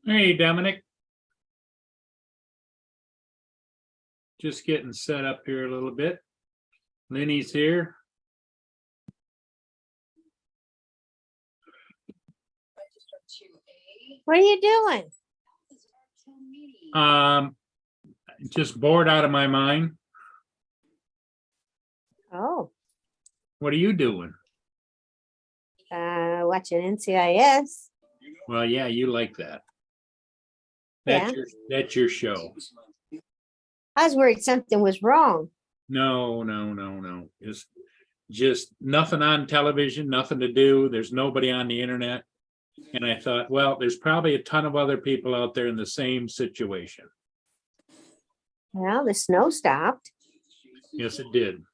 Hey, Dominic. Just getting set up here a little bit. Lenny's here. What are you doing? Just bored out of my mind. Oh, What are you doing? watching NCIS. Well, yeah, you like that. Yeah. That's your show. I was worried something was wrong. No. Just nothing on television, nothing to do. There's nobody on the internet. And I thought, well, there's probably a ton of other people out there in the same situation. Well, the snow stopped, Yes, it did.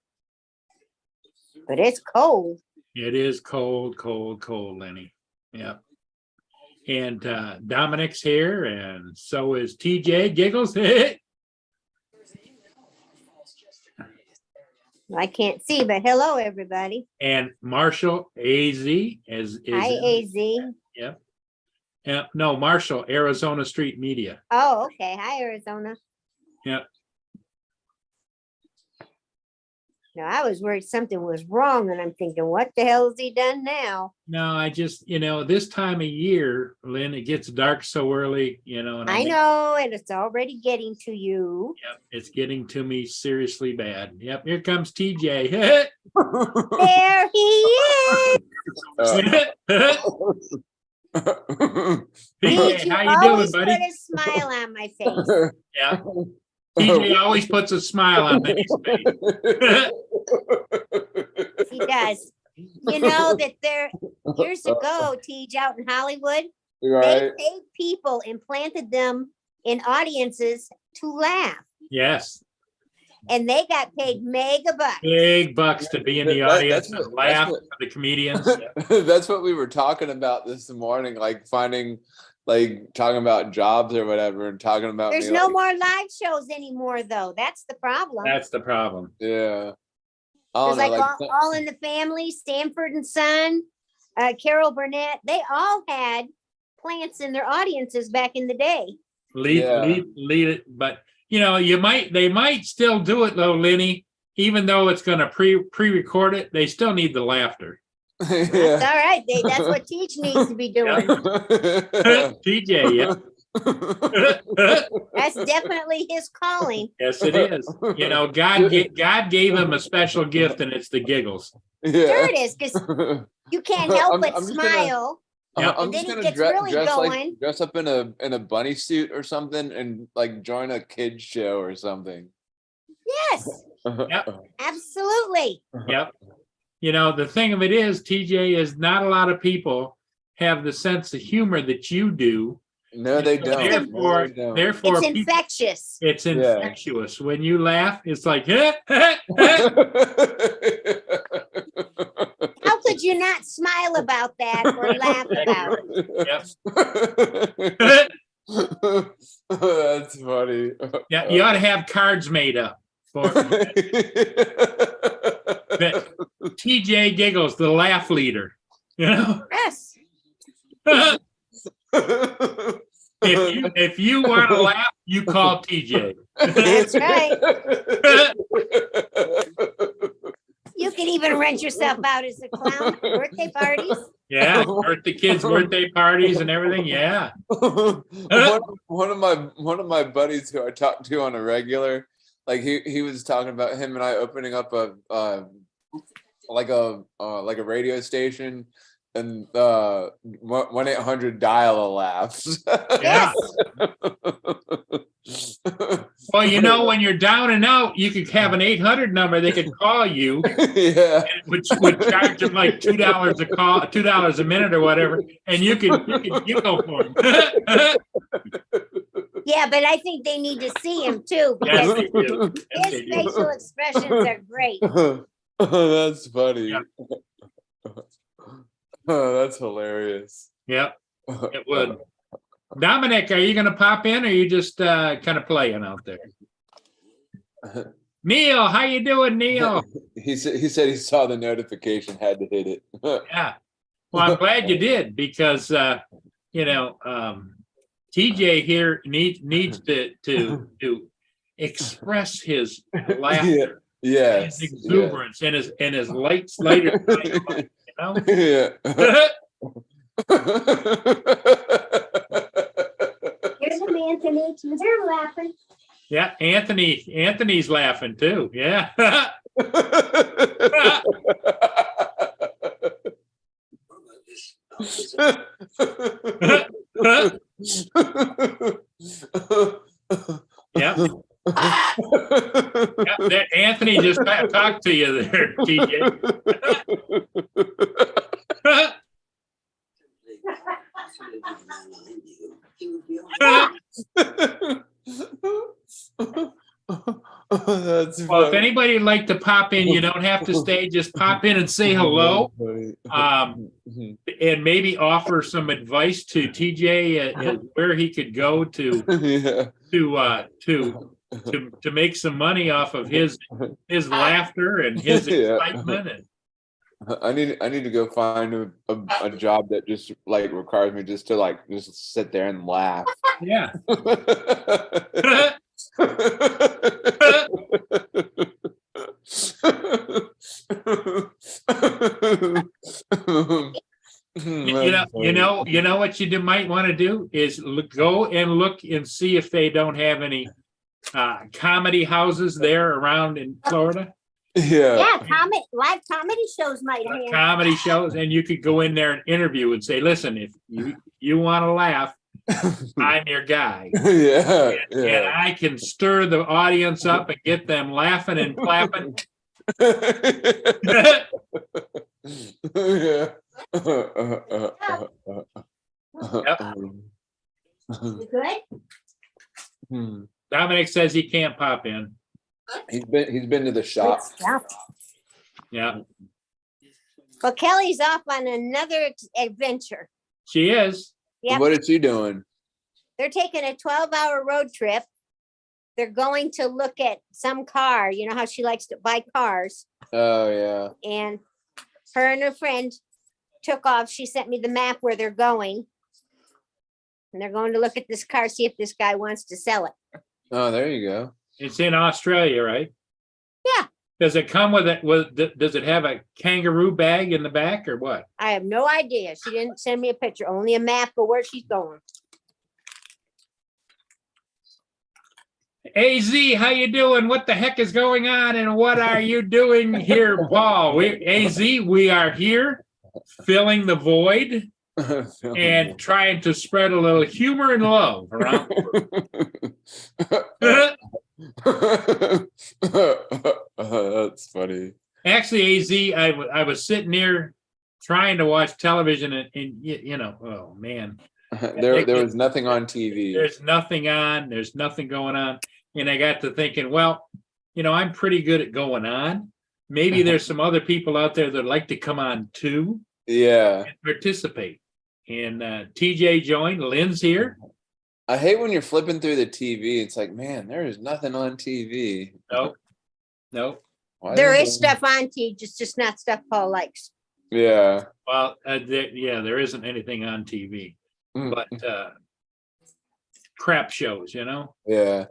but it's cold. It is cold, Lenny. Yep. And Dominic's here, and so is TJ Giggles. I can't see, but hello, everybody. And Marshall AZ is Hi, AZ. Yep. Yeah, no, Marshall, Arizona Street Media. Oh, okay. Hi, Arizona. Yep. No, I was worried something was wrong, and I'm thinking, what the hell has he done now? No, I just, this time of year, Lynn, it gets dark so early, and I know, and it's already getting to you. Yep, it's getting to me seriously bad. Yep, here comes TJ. There he is. TJ, how you always doing, buddy? put a smile on my face. Yeah. TJ always puts a smile on Lenny's face. He does. You know that there years ago, TJ, out in Hollywood, they paid people and planted them in audiences to laugh. Yes. And they got paid mega bucks. Big bucks to be in the audience and laugh for the comedians. That's what we were talking about this morning, talking about jobs or whatever, and talking about. There's no more live shows anymore, though. That's the problem. That's the problem. Yeah. There's all in the Family, Stanford and Son, Carol Burnett. They all had plants in their audiences back in the day. Lead it, but they might still do it though, Lenny. Even though it's going to pre-record it, they still need the laughter. Yeah. That's all right. That's what Teach needs to be doing. TJ, yeah. That's definitely his calling. Yes, it is. God gave him a special gift, and it's the giggles. Yeah. Sure it is, because you can't help but smile. I'm just gonna dress up in a bunny suit or something and join a kids show or something. Yes. Yep. Absolutely. Yep. The thing of it is, TJ, is not a lot of people have the sense of humor that you do. No, they don't. Therefore, it's infectious. It's infectious. When you laugh, it's like, How could you not smile about that or laugh about it? Yep. That's funny. Yeah, you ought to have cards made up for that. TJ Giggles, the laugh leader. Yes. If you want to laugh, you call TJ. That's right. You can even rent yourself out as a clown at birthday parties. Yeah, kids' birthday parties and everything. Yeah. One of my buddies who I talk to on a regular, he was talking about him and I opening up a radio station. And 1-800 dial a laughs. Yeah. Well, when you're down and out, you could have an 800 number. They could call you, which would charge them like $2 a call, $2 a minute or whatever, and you go for them. Yeah, but I think they need to see him too, because his facial expressions are great. That's funny. Yeah. Oh, that's hilarious. Yep, it would. Dominic, are you going to pop in, or are you just kind of playing out there? Neil, how you doing, Neil? He said he saw the notification, had to hit it. Yeah. Well, I'm glad you did, because TJ here needs to express his laughter, Yes. his exuberance, and his lighter. You know? Yeah. Here's an Anthony. They're laughing. Yeah, Anthony's laughing too. Yeah. Yeah. That Anthony just talked to you there, TJ. That's Well, if funny. anybody'd like to pop in, you don't have to stay. Just pop in and say hello, and maybe offer some advice to TJ where he could go to make some money off of his laughter and his excitement. And I need to go find a job that just like requires me just to just sit there and laugh. yeah. You know what you might want to do is go and look and see if they don't have any comedy houses there around in Florida. Yeah. Yeah, live comedy shows might have. Comedy shows, and you could go in there and interview and say, "Listen, if you want to laugh, I'm your guy." Yeah, and I can stir the audience up and get them laughing and clapping. Yeah. You good? Dominic says he can't pop in. He's been to the shop. Yeah, Well, Kelly's off on another adventure. she is. Yep. What is she doing? They're taking a 12-hour road trip. They're going to look at some car. You know how she likes to buy cars. Oh yeah. And her and her friend took off. She sent me the map where they're going. And they're going to look at this car, see if this guy wants to sell it. Oh, there you go. It's in Australia, right? Yeah. Does it come with it? Does it have a kangaroo bag in the back or what? I have no idea. She didn't send me a picture, only a map of where she's going. AZ, how you doing? What the heck is going on? And what are you doing here, Paul? AZ, we are here filling the void and trying to spread a little humor and love around. That's funny. Actually, AZ, I was sitting there trying to watch television and you know, oh man. There was nothing on TV. There's nothing on. There's nothing going on. And I got to thinking, well, you know, I'm pretty good at going on. Maybe there's some other people out there that like to come on too. Yeah. And participate. And TJ joined. Lynn's here. I hate when you're flipping through the TV. It's like, man, there is nothing on TV. Nope. There is stuff on TV, just not stuff Paul likes. Yeah. Well, there isn't anything on TV, but crap shows, you know. Yeah.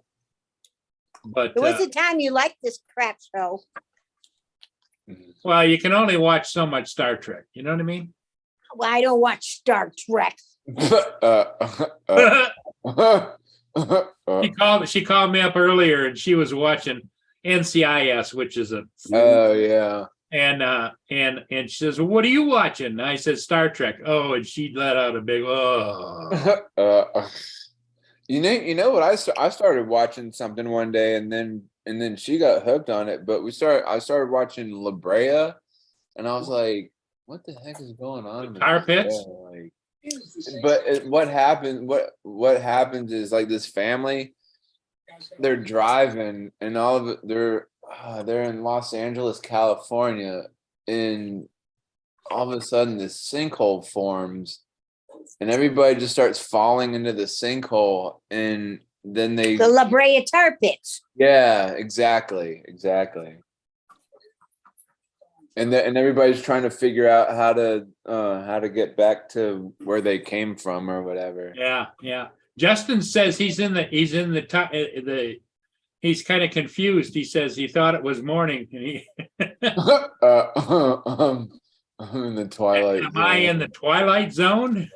But There was a time you liked this crap show. Well, you can only watch so much Star Trek. You know what I mean? Well, I don't watch Star Trek. She called me up earlier, and she was watching NCIS, which is a yeah. And she says, well, "What are you watching?" And I said, "Star Trek." Oh, and she let out a big oh. You know what? I started watching something one day, and then she got hooked on it. But I started watching La Brea, and I was like, "What the heck is going on?" Tar pits. But what happens is like this family, they're driving, and all of it, they're in Los Angeles, California, and all of a sudden this sinkhole forms. And everybody just starts falling into the sinkhole, and then the La Brea Tar Pits. Yeah, exactly. And everybody's trying to figure out how to get back to where they came from or whatever. Yeah. Justin says he's in the he's kind of confused. He says he thought it was morning. I'm in the twilight. Am I in the twilight zone?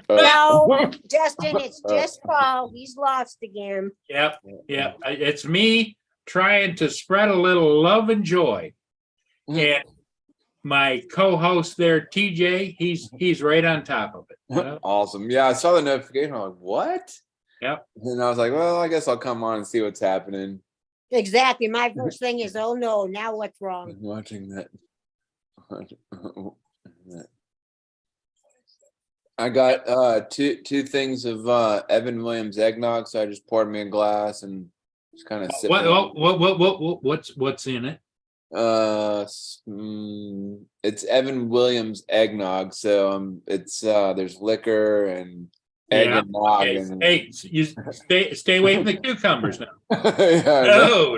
No, Justin, it's just Paul. He's lost again. Yep. It's me trying to spread a little love and joy. And my co-host there, TJ, he's right on top of it. You know? Awesome. Yeah, I saw the notification. I'm like, what? Yep. And I was like, well, I guess I'll come on and see what's happening. Exactly. My first thing is, oh no, now what's wrong? I'm watching that. I got two things of Evan Williams eggnog, so I just poured me a glass and just kind of sip. What's in it? It's Evan Williams eggnog, so it's there's liquor and egg and nog. Hey, you stay away from the cucumbers now. Yeah, no.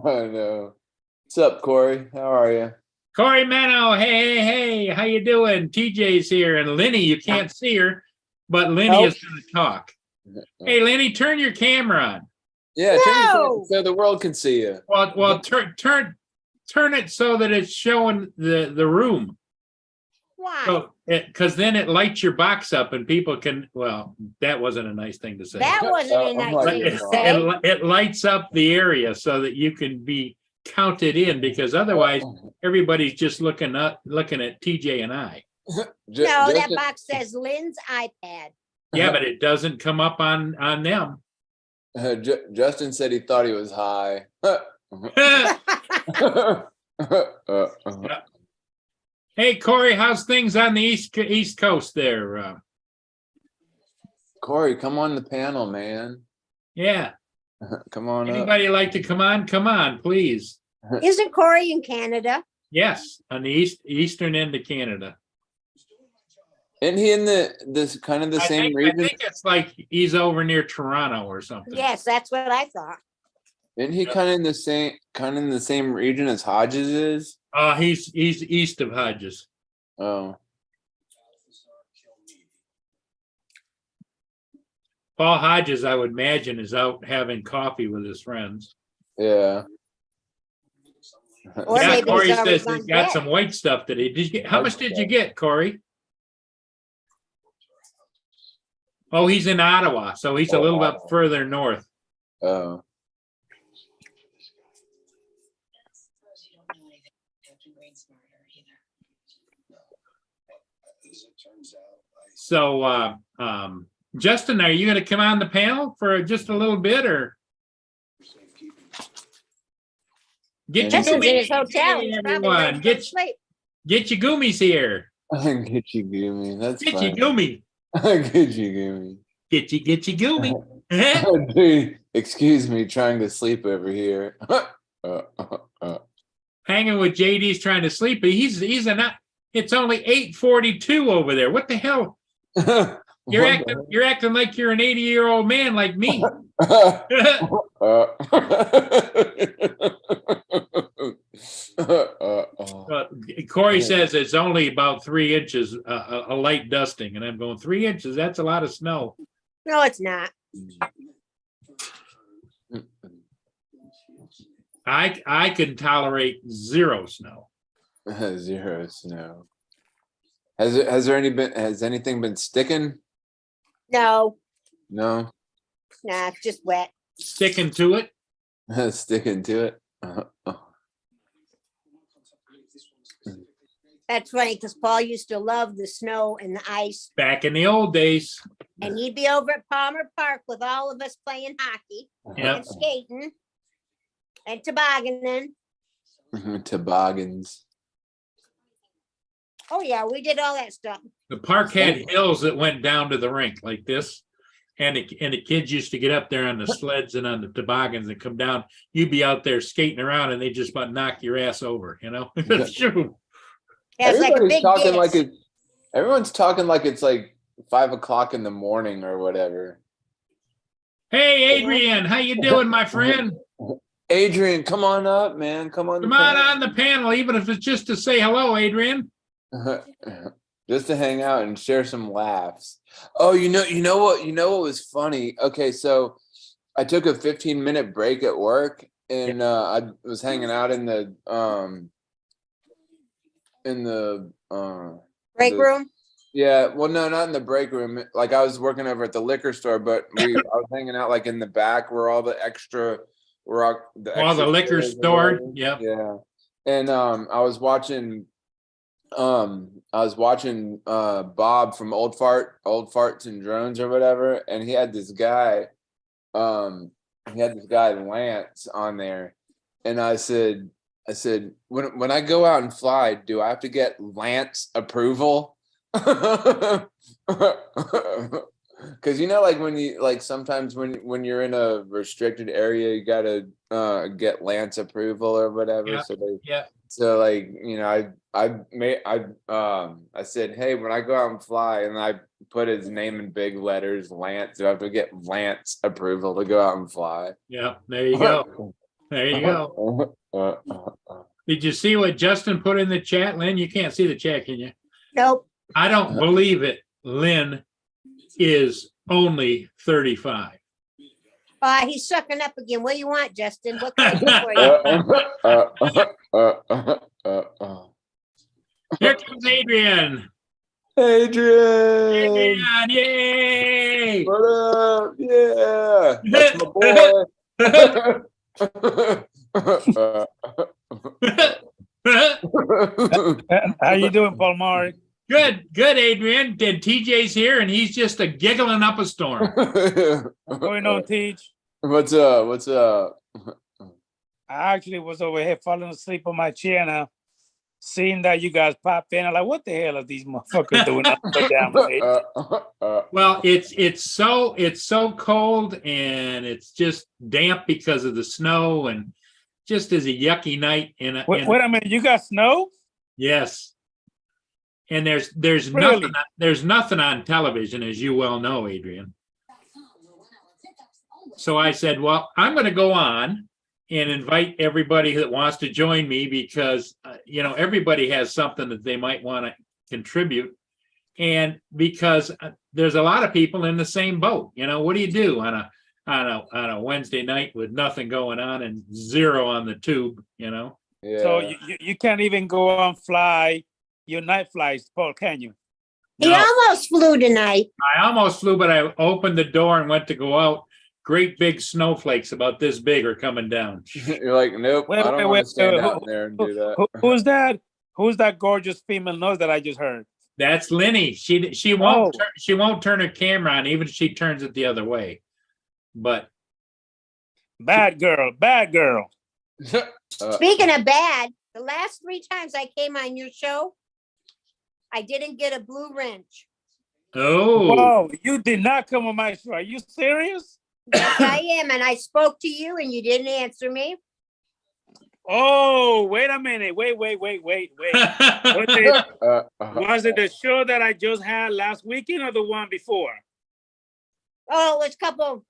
No. What's up, Corey? How are you? Corey Mano, hey, how you doing? TJ's here, and Lenny, you can't see her, but Lenny is going to talk. Hey, Lenny, turn your camera on. Yeah, turn your camera so the world can see you. Well, turn it so that it's showing the room. Why? So, because then it lights your box up, and people can. Well, that wasn't a nice thing to say. That wasn't a nice thing to say. It lights up the area so that you can be counted in, because otherwise everybody's just looking at TJ and I. No, that box says Lynn's iPad. Yeah, but it doesn't come up on them. Justin said he thought he was high. Hey, Corey, how's things on the East Coast there? Corey, come on the panel, man. Yeah. Come on. Anybody like to come on? Come on, please. Isn't Corey in Canada? Yes, on the eastern end of Canada. Isn't he in this kind of the same region? I think it's like he's over near Toronto or something. Yes, that's what I thought. Isn't he kind of in the same region as Hodges is? He's east of Hodges. Oh. Paul Hodges, I would imagine, is out having coffee with his friends. Yeah. Or yeah, maybe Corey says he's he's got some white stuff today. Did you get? How much did you get, Corey? Oh, he's in Ottawa, so he's a little bit further north. Oh. So, Justin, are you going to come on the panel for just a little bit, or get your Justin's in his goomies? hotel. Hey, He's probably everyone, ready to go to sleep. get your goomies here. Get you goomy. That's Get fine. your goomie. Get you goomy. Get your goomie. Dude, excuse me, trying to sleep over here. Hanging with JD's trying to sleep, but he's not. It's only 8:42 over there. What the hell? You're acting like you're an 80-year-old man like me. Corey says it's only about 3 inches, a light dusting, and I'm going 3 inches. That's a lot of snow. No, it's not. I can tolerate 0 snow. 0 snow. Has anything been sticking? No. No. Nah, it's just wet. Sticking to it. Sticking to it. That's funny because Paul used to love the snow and the ice. Back in the old days. And he'd be over at Palmer Park with all of us playing hockey and skating and tobogganing. Toboggans. Oh yeah, we did all that stuff. The park had hills that went down to the rink like this. And the kids used to get up there on the sleds and on the toboggans and come down. You'd be out there skating around and they just about knock your ass over, you know? Shoot. Everybody's talking like it. Everyone's talking like it's like 5 o'clock in the morning or whatever. Hey, Adrian, how you doing, my friend? Adrian, come on up, man. Come on on the panel, even if it's just to say hello, Adrian. just to hang out and share some laughs. Oh, you know what was funny? Okay, so I took a 15-minute break at work, and I was hanging out in the Break room? Yeah, well, no, not in the break room. Like I was working over at the liquor store, but I was hanging out like in the back where all the liquor store. Yep. Yeah. And I was watching Bob from Old Farts and Drones or whatever, and he had this guy Lance on there, and I said when I go out and fly, do I have to get Lance approval? Because like when you like sometimes when you're in a restricted area, you gotta get Lance approval or whatever. Yeah. So like I said, hey, when I go out and fly, and I put his name in big letters, Lance. Do I have to get Lance approval to go out and fly? Yeah, there you go. There you go. Did you see what Justin put in the chat, Lynn? You can't see the chat, can you? Nope. I don't believe it. Lynn is only 35. He's sucking up again. What do you want, Justin? What can I do for you? Here comes Adrian. Adrian, yay! What up? Yeah, that's my boy. How you doing, Paul Murray? Good, Adrian. And TJ's here, and he's just giggling up a storm. What's going on, Teach? What's up? I actually was over here falling asleep on my chair now, seeing that you guys popped in. I'm like, what the hell are these motherfuckers doing? Well, it's so cold, and it's just damp because of the snow, and just as a yucky night. Wait a minute, you got snow? Yes. And there's Really? nothing on television, as you well know, Adrian. So I said, well, I'm going to go on and invite everybody that wants to join me, because everybody has something that they might want to contribute, and because there's a lot of people in the same boat. What do you do on a Wednesday night with nothing going on and zero on the tube? Yeah. So you can't even go on fly your night flights, Paul, can you? He almost flew tonight. I almost flew, but I opened the door and went to go out. Great big snowflakes about this big are coming down. You're like, nope, I don't want to stand out there and do that. Who's that? Who's that gorgeous female nose that I just heard? That's Lenny. She won't turn her camera on, even if she turns it the other way. But bad girl. Speaking of bad, the last 3 times I came on your show, I didn't get a blue wrench. Oh. Whoa, you did not come on my show. Are you serious? Yes, I am. And I spoke to you and you didn't answer me. Oh, wait a minute. Wait. Was it the show that I just had last weekend or the one before? Oh, it was probably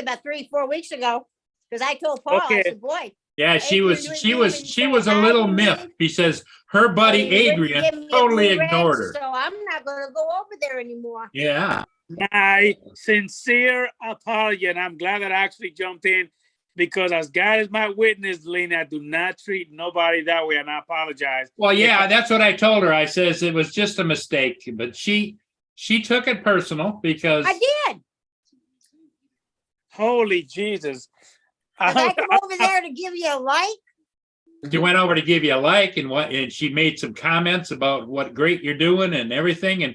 about 3-4 weeks ago. Because I told Paul, I said, boy. Yeah, she was a little miffed. He says her buddy Adrian totally ignored her. So I'm not going to go over there anymore. Yeah. My sincere apology, and I'm glad that I actually jumped in, because as God is my witness, Lena, I do not treat nobody that way, and I apologize. Well, yeah, that's what I told her. I says it was just a mistake, but she took it personal because I did. Holy Jesus. Did I come over there to give you a like? She went over to give you a like, and she made some comments about what great you're doing and everything, and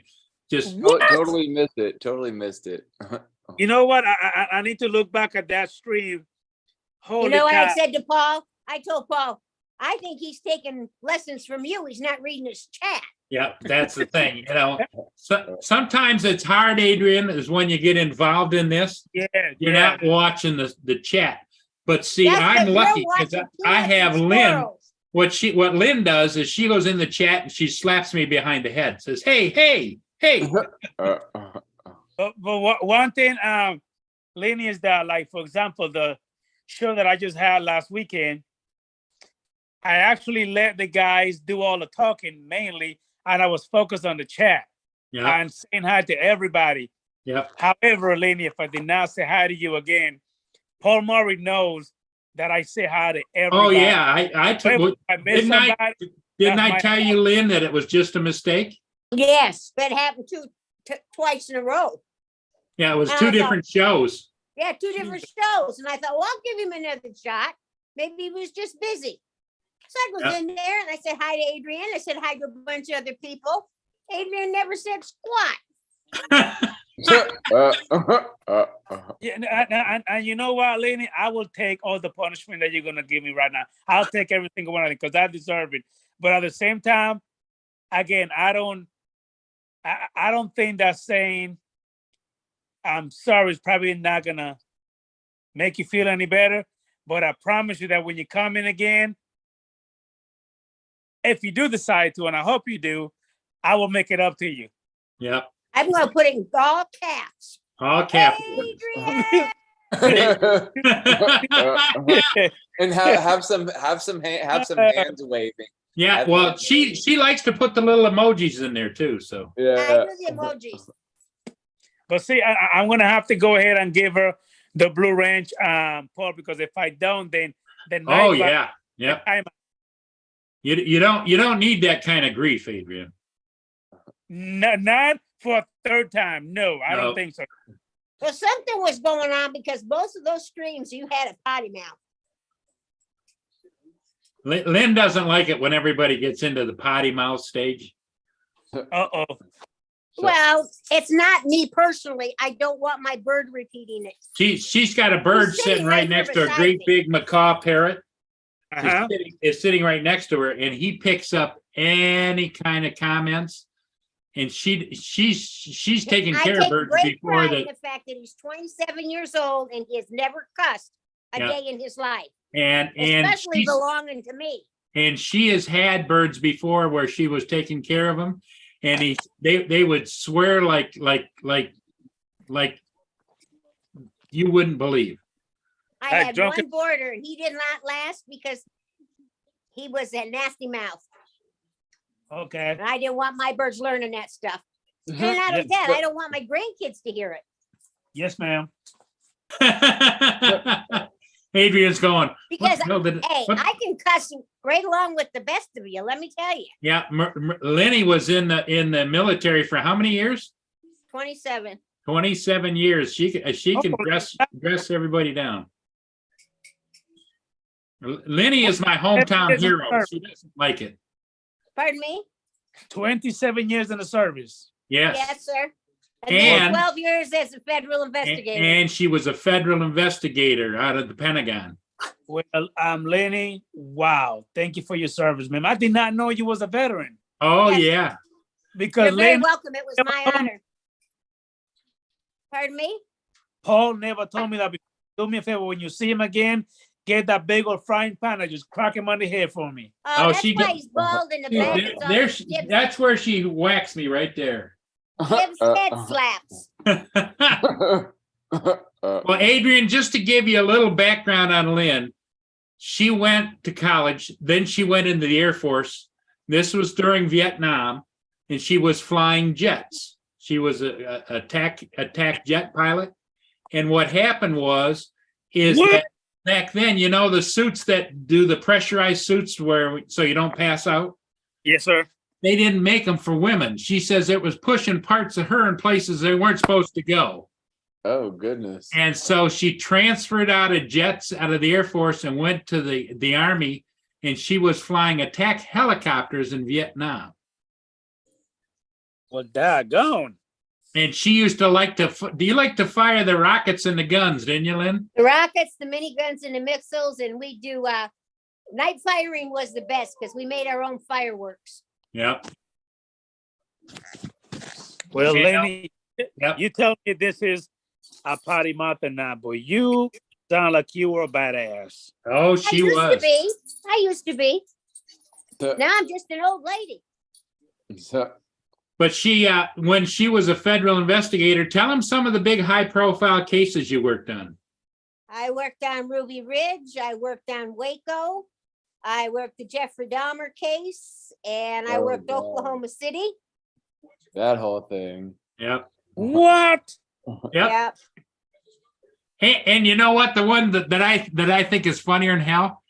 just totally missed it. You know what? I need to look back at that stream. Holy you know what cow. I said to Paul? I told Paul, I think he's taking lessons from you. He's not reading his chat. Yeah, that's the thing. Sometimes it's hard, Adrian, is when you get involved in this. Yeah, you're not watching the chat. But see, I'm lucky because I have Lynn. What Lynn does is she goes in the chat and she slaps me behind the head, says, hey. But one thing, Lynn, is that, like, for example, the show that I just had last weekend, I actually let the guys do all the talking mainly. and I was focused on the chat Yeah. and saying hi to everybody. Yeah. However, Lenny, if I did not say hi to you again, Paul Murray knows that I say hi to everybody. Oh yeah, I took. If I miss Didn't I? somebody, Didn't that's I my tell you, Lynn, that it was just a mistake? Yes, that happened twice in a row. Yeah, it was And two I thought- different shows. Yeah, 2 different shows. And I thought, well, I'll give him another shot. Maybe he was just busy. So I was Yeah. in there and I said hi to Adrian. I said hi to a bunch of other people. Adrian never said squat. Yeah, and you know what, Lenny? I will take all the punishment that you're gonna give me right now. I'll take every single one of them because I deserve it. But at the same time, again, I don't think that saying I'm sorry is probably not gonna make you feel any better. But I promise you that when you come in again, if you do decide to, and I hope you do, I will make it up to you. Yep. I'm going to put in all caps. All cap. Adrian! And have some hands waving. Yeah, well, she likes to put the little emojis in there too. So I Yeah. do the emojis. But see, I'm gonna have to go ahead and give her the Blue Ranch, Paul, because if I don't, then oh yeah, yep. I'm You don't need that kind of grief, Adrian. not for a third time. No, I No. don't think so. Well, something was going on because both of those streams you had a potty mouth. Lynn doesn't like it when everybody gets into the potty mouth stage. Uh-oh. So- Well, it's not me personally. I don't want my bird repeating it. She's got a bird He's sitting sitting right right here next to a beside great me. big macaw parrot. Uh-huh. Is sitting right next to her, and he picks up any kind of comments. And she's taken I care of take birds great before pride in that, the fact that he's 27 years old and he has never cussed a Yeah. day in his life, and especially belonging to me. she has had birds before where she was taking care of them, and they would swear like you wouldn't believe. I That had drunken- one boarder and he did not last because he was a nasty mouth. Okay. And I didn't want my birds learning that stuff. And Mhm. not only Yeah. that, I don't want my grandkids to hear it. Yes, ma'am. Adrian's going. Because, "What the hell did- hey, what-" I can cuss right along with the best of you, let me tell you. Yeah, Lenny was in the military for how many years? 27. 27 years. She can Oh. dress everybody down. Lenny is my hometown hero. She doesn't like it. Pardon me? 27 years in the service. Yes. Yes, sir. And then And- 12 years as a federal And, investigator. and she was a federal investigator out of the Pentagon. Well, Lenny, wow. Thank you for your service, ma'am. I did not know you was a veteran Oh, Yes. yeah. because You're very Lenny, welcome. It was my honor. Pardon me? Paul never told me that. Do me a favor, when you see him again, get that big old frying pan and just crack him on the head for me. Oh, That's she why got- he's bald in the There- back. It's all there's- Gibbs- that's where she whacked me right there. Gibbs head slaps. Well, Adrian, just to give you a little background on Lynn, she went to college, then she went into the Air Force. This was during Vietnam, and she was flying jets. She was a attack jet pilot. And what happened is What? that back then, you know, the suits that do the pressurized suits so you don't pass out, Yes, sir. they didn't make them for women. She says it was pushing parts of her in places they weren't supposed to go. Oh goodness. And so she transferred out of jets out of the Air Force and went to the Army, and she was flying attack helicopters in Vietnam. Well, daggone. And she used to do you like to fire the rockets and the guns, didn't you, Lynn? The rockets, the miniguns, and the missiles, and we do night firing was the best because we made our own fireworks. Yep. Well, Yeah. Lenny, Yep. you tell me this is a potty mouth or not, but you sound like you were a badass. Oh, I she used to was. be. I used to be. The- Now I'm just an old lady. so- But she, when she was a federal investigator, tell them some of the big high-profile cases you worked on. I worked on Ruby Ridge. I worked on Waco. I worked the Jeffrey Dahmer case, and I worked Oklahoma City. That whole thing. Yep. What? Yep. Hey, and you know what? The one that I think is funnier than hell.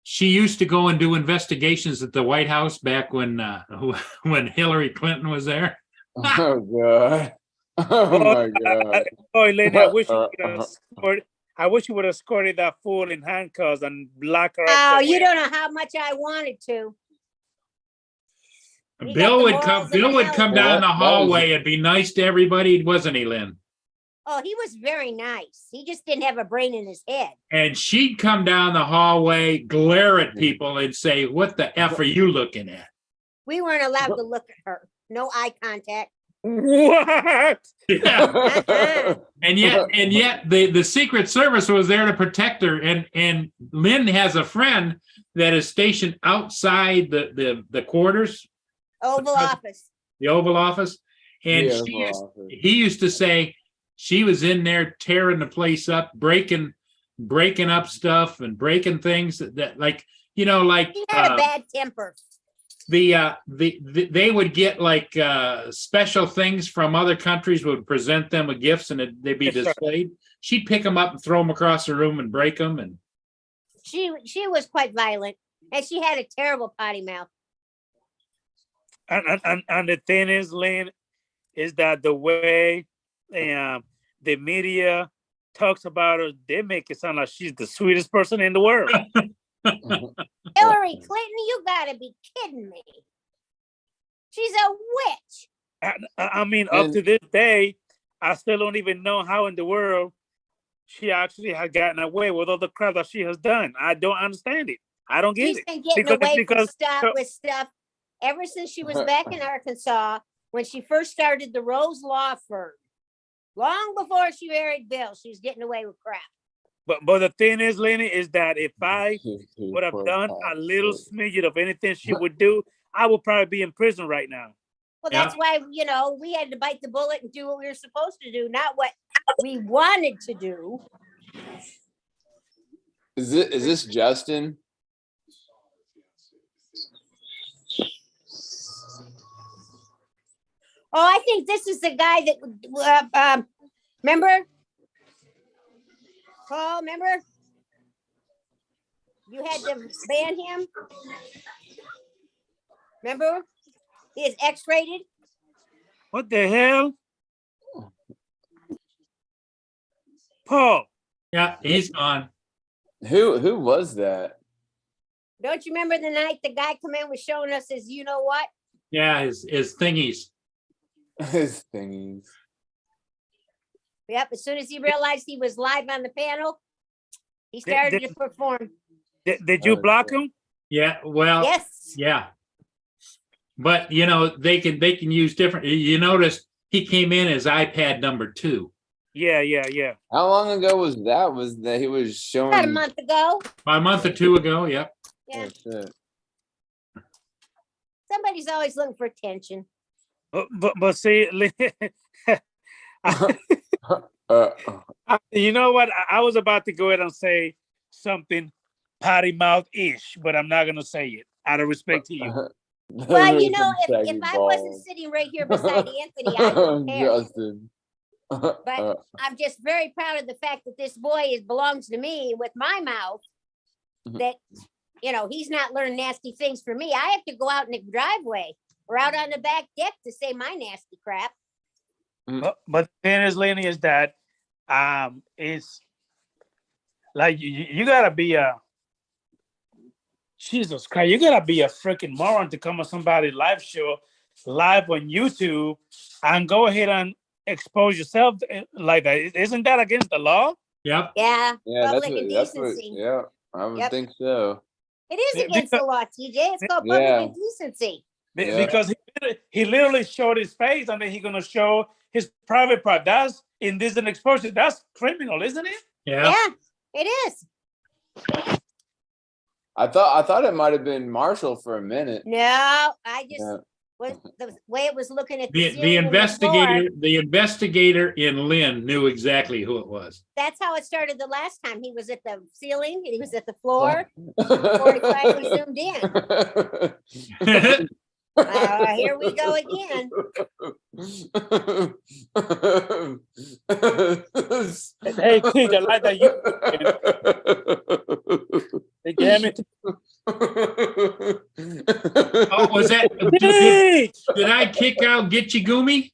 She used to go and do investigations at the White House back when Hillary Clinton was there. Oh God. Oh my God. Oh, Lenny, I wish you would have escorted that fool in handcuffs and lock her up. Oh, somewhere. you don't know how much I wanted to. He Bill got the would morals come of an down the elephant. hallway and be nice to everybody, wasn't he, Lynn? Oh, he was very nice. He just didn't have a brain in his head. And she'd come down the hallway, glare at people, and say, "What the F are you looking at?" We weren't allowed to look at her. No eye contact. What? Yeah. And yet the Secret Service was there to protect her. And Lynn has a friend that is stationed outside the quarters, Oval Office. the Oval Office. And he used to say she was in there tearing the place up, breaking up stuff and breaking things that like, you know, like He had a bad temper. they would get like special things from other countries, would present them with gifts, and they'd be displayed. She'd pick them up and throw them across the room and break them. And She was quite violent, and she had a terrible potty mouth. And the thing is, Lynn, is that the way the media talks about her, they make it sound like she's the sweetest person in the world. Hillary Clinton, you gotta be kidding me. She's a witch. I mean, up to this day, I still don't even know how in the world she actually had gotten away with all the crap that she has done. I don't understand it. I don't get She's it. been getting away with stuff ever since she was back in Arkansas when she first started the Rose Law Firm. Long before she married Bill, she was getting away with crap. But the thing is, Lenny, is that if I would have done a little smidget of anything she would do, I would probably be in prison right now. Well, that's why, you know, we had to bite the bullet and do what we were supposed to do, not what we wanted to do. Is this Justin? Oh, I think this is the guy that, remember? Paul, remember? You had to ban him? Remember? He is X-rated. What the hell? Paul. yeah, he's gone. Who was that? Don't you remember the night the guy come in was showing us his you know what? Yeah, his thingies. His thingies. Yep, as soon as he realized he was live on the panel, he started to perform. Did you block him? Yeah, well, Yes. yeah. But you know, they can use different. You notice he came in as iPad number 2. Yeah. How long ago was that? Was that he was showing? About a month ago. A month or 2 ago, yep. Yeah. Oh, shit. Somebody's always looking for attention. But see, you know what? I was about to go ahead and say something potty mouth-ish, but I'm not gonna say it out of respect to you. Well, you know, if I wasn't sitting right here beside Anthony, I wouldn't care. Justin. But I'm just very proud of the fact that this boy belongs to me with my mouth. That, you know, he's not learning nasty things from me. I have to go out in the driveway or out on the back deck to say my nasty crap. But the thing is, Lenny, is that it's like you gotta be a Jesus Christ, you gotta be a freaking moron to come on somebody's live show live on YouTube and go ahead and expose yourself like that. Isn't that against the law? Yep. Yeah. Yeah, Public indecency. yeah, I would think so. It is against the law, TJ. It's called public indecency. Because he literally showed his face and then he's gonna show his private part. That's indecent exposure. That's criminal, isn't it? Yeah. Yeah, it is. I thought it might have been Marshall for a minute. No, I just was the way it was looking at The ceiling and the investigator in Lynn knew exactly who it was. That's how it started the last time. He was at the ceiling and he was at the floor before he finally zoomed in. Here we go again. Hey, Tig, I like that you. Hey, damn it. Oh, was that? Did I kick out Gitchigumi?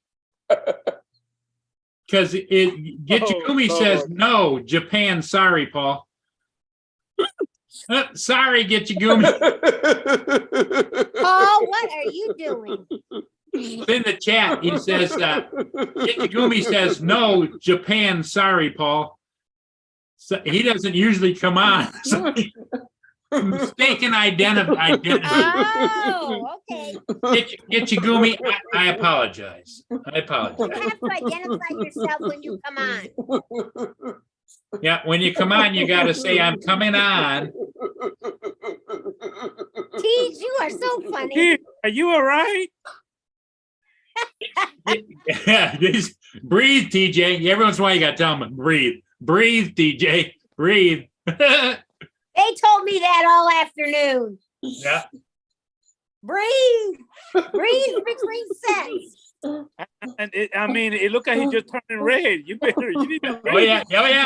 Because Gitchigumi says no, Japan. Sorry, Paul. Sorry, Gitchigumi. Paul, what are you doing? It's in the chat. He says Gitchigumi says no, Japan. Sorry, Paul. So he doesn't usually come on. So mistaken identity. Oh, okay. Gitchigumi, I apologize. I apologize. You have to identify yourself when you come on. Yeah, when you come on, you got to say, I'm coming on. Tease, you are so funny. Tig, are you all right? Yeah, breathe, TJ. Every once in a while, you got to tell them, breathe. Breathe, TJ. Breathe. They told me that all afternoon. Yeah. Breathe. Breathe between sets. And it looked like he just turning red. You need to. Oh yeah,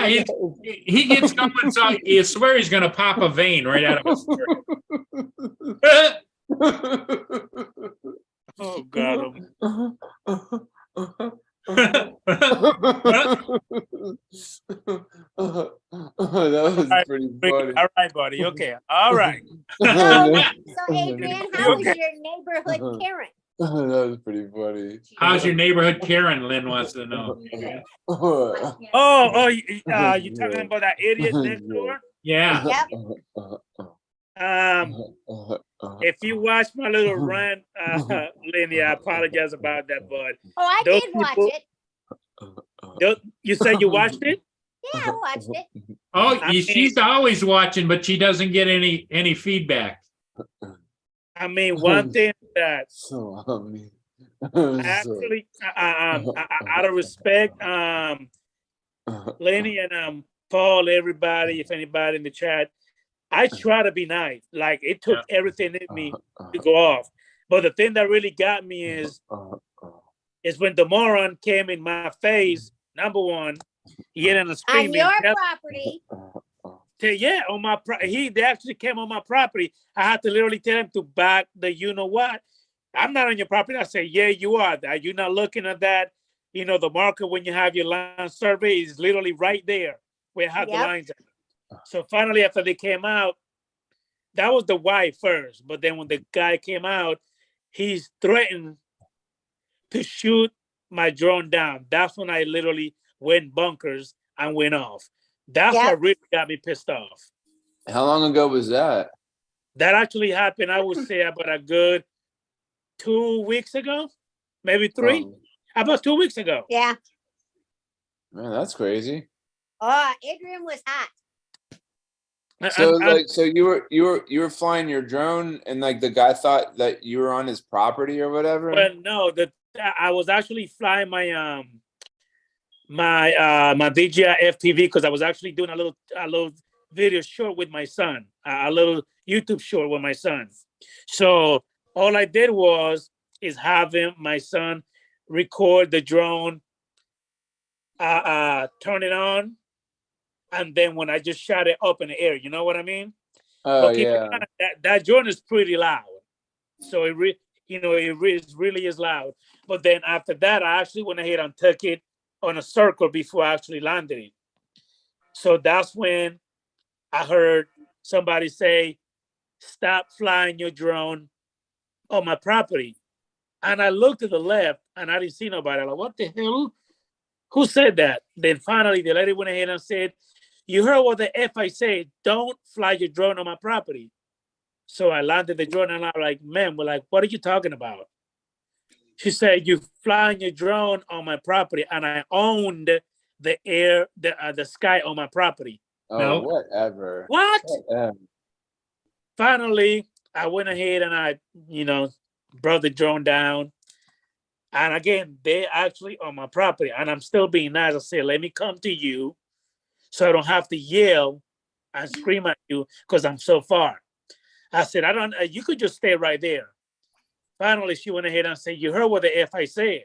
he gets going, so you swear he's gonna pop a vein right out of his throat. Oh God. That was pretty funny. All right, buddy. Okay. All right. So Adrian, how is your neighborhood Karen? That was pretty funny. How's your neighborhood, Karen? Lynn wants to know. Oh, you talking about that idiot next door? Yeah. Yep. If you watch my little rant, Lenny, I apologize about that, but Oh, I those did watch people- it. you said you watched it? Yeah, I watched it. Oh, she's always watching, but she doesn't get any feedback. I mean, one thing that So, I mean, actually, out of respect, Lenny and Paul, everybody, if anybody in the chat, I try to be nice. Like, it took everything in me to go off. But the thing that really got me is when the moron came in my face, number one, yelling and screaming. On your property. On my they actually came on my property. I had to literally tell him to back the you-know-what. I'm not on your property. I say, yeah, you are. Are you not looking at that? You know, the marker when you have your line survey is literally right there where I have the lines at. So finally, after they came out, that was the wife first. But then when the guy came out, he's threatened to shoot my drone down. That's when I literally went bunkers and went off. That's what really got me pissed off. How long ago was that? That actually happened, I would say, about a good 2 weeks ago, maybe 3. About 2 weeks ago. Yeah. Man, that's crazy. Oh, Adrian was hot. So so you were flying your drone and like the guy thought that you were on his property or whatever? Well, no, I was actually flying my my DJI FPV because I was actually doing a little video short with my son, a little YouTube short with my son. So all I did is have my son record the drone, turn it on, and then when I just shot it up in the air, you know what I mean? Oh, yeah. That drone is pretty loud, so it really is loud. But then after that, I actually went ahead and took it on a circle before I actually landed it. So that's when I heard somebody say, "Stop flying your drone on my property." And I looked to the left and I didn't see nobody. I'm like, what the hell? Who said that? Then finally the lady went ahead and said, "You heard what the F I said, don't fly your drone on my property." So I landed the drone and I'm like, "Man, we're like, what are you talking about?" She said, "You flying your drone on my property," and I owned the air, the sky on my property. Oh, No. whatever. What? Whatever. Finally, I went ahead and I, brought the drone down. And again, they actually on my property, and I'm still being nice. I said, let me come to you so I don't have to yell and scream at you because I'm so far. I said, I don't, you could just stay right there. Finally, she went ahead and said, you heard what the F I said.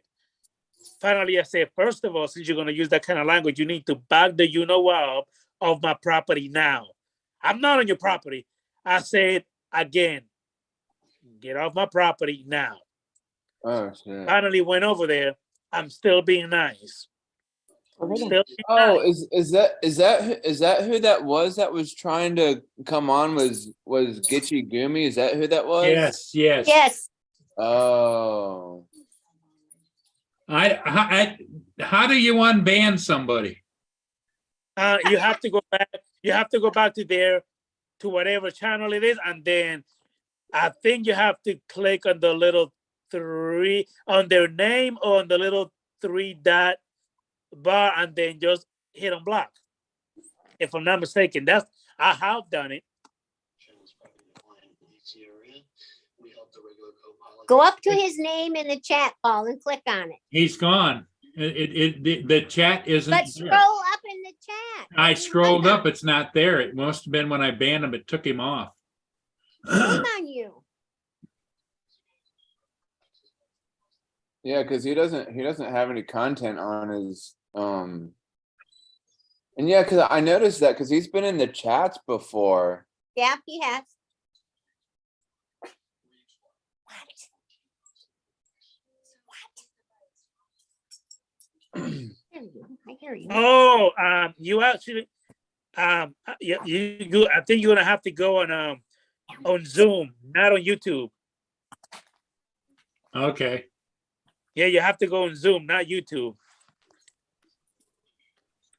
Finally, I said, first of all, since you're going to use that kind of language, you need to back the you-know-what up of my property now. I'm not on your property. I said, again, get off my property now. Oh, shit. Finally went over there. I'm still being nice. Is that who that was trying to come on was Gitchy Gumi? Is that who that was? Yes. Oh. How do you unban somebody? You have to go back. You have to go back to whatever channel it is, and then I think you have to click on the little 3 on their name or on the little 3 dot bar, and then just hit on block. If I'm not mistaken, I have done it. Go up to his name in the chat, Paul, and click on it. He's gone. The chat isn't. But scroll up in the chat. I scrolled up. It's not there. It must have been when I banned him. It took him off. Shame on you. Yeah, because he doesn't have any content on his and yeah, because I noticed that because he's been in the chats before. Yeah, he has. I hear you. Oh, you actually, you I think you're gonna have to go on Zoom, not on YouTube. Okay. Yeah, you have to go on Zoom, not YouTube.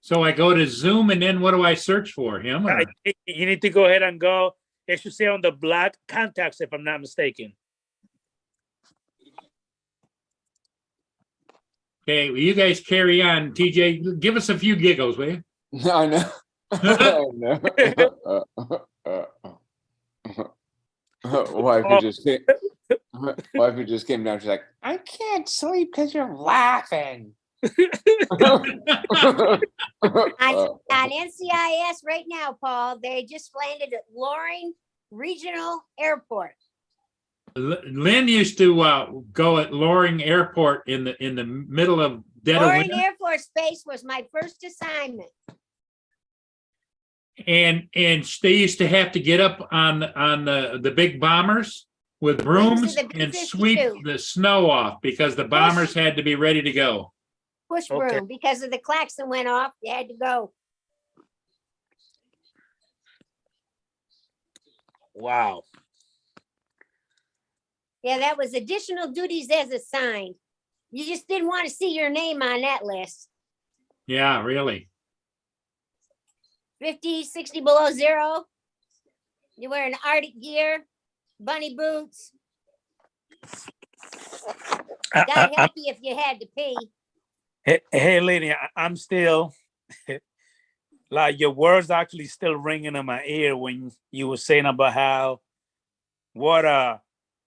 So I go to Zoom, and then what do I search for? Him? Or? You need to go ahead and go. It should say on the black contacts, if I'm not mistaken. Okay, well, you guys carry on. TJ, give us a few giggles, will you? I know. I know. Wifey just came down. She's like, I can't sleep because you're laughing. On NCIS right now, Paul, they just landed at Loring Regional Airport. Lynn used to go at Loring Airport in the middle of dead of winter. Loring Air Force Base was my first assignment. And they used to have to get up on the big bombers with brooms and sweep the snow off because the bombers had to be ready to go. Push broom, because of the klaxon went off, they had to go. Wow. Yeah, that was additional duties as assigned. You just didn't want to see your name on that list. Yeah, really. 50, 60 below zero. You're wearing Arctic gear, bunny boots. God help you if you had to pee. Hey, lady, I'm still like your words actually still ringing in my ear when you were saying about how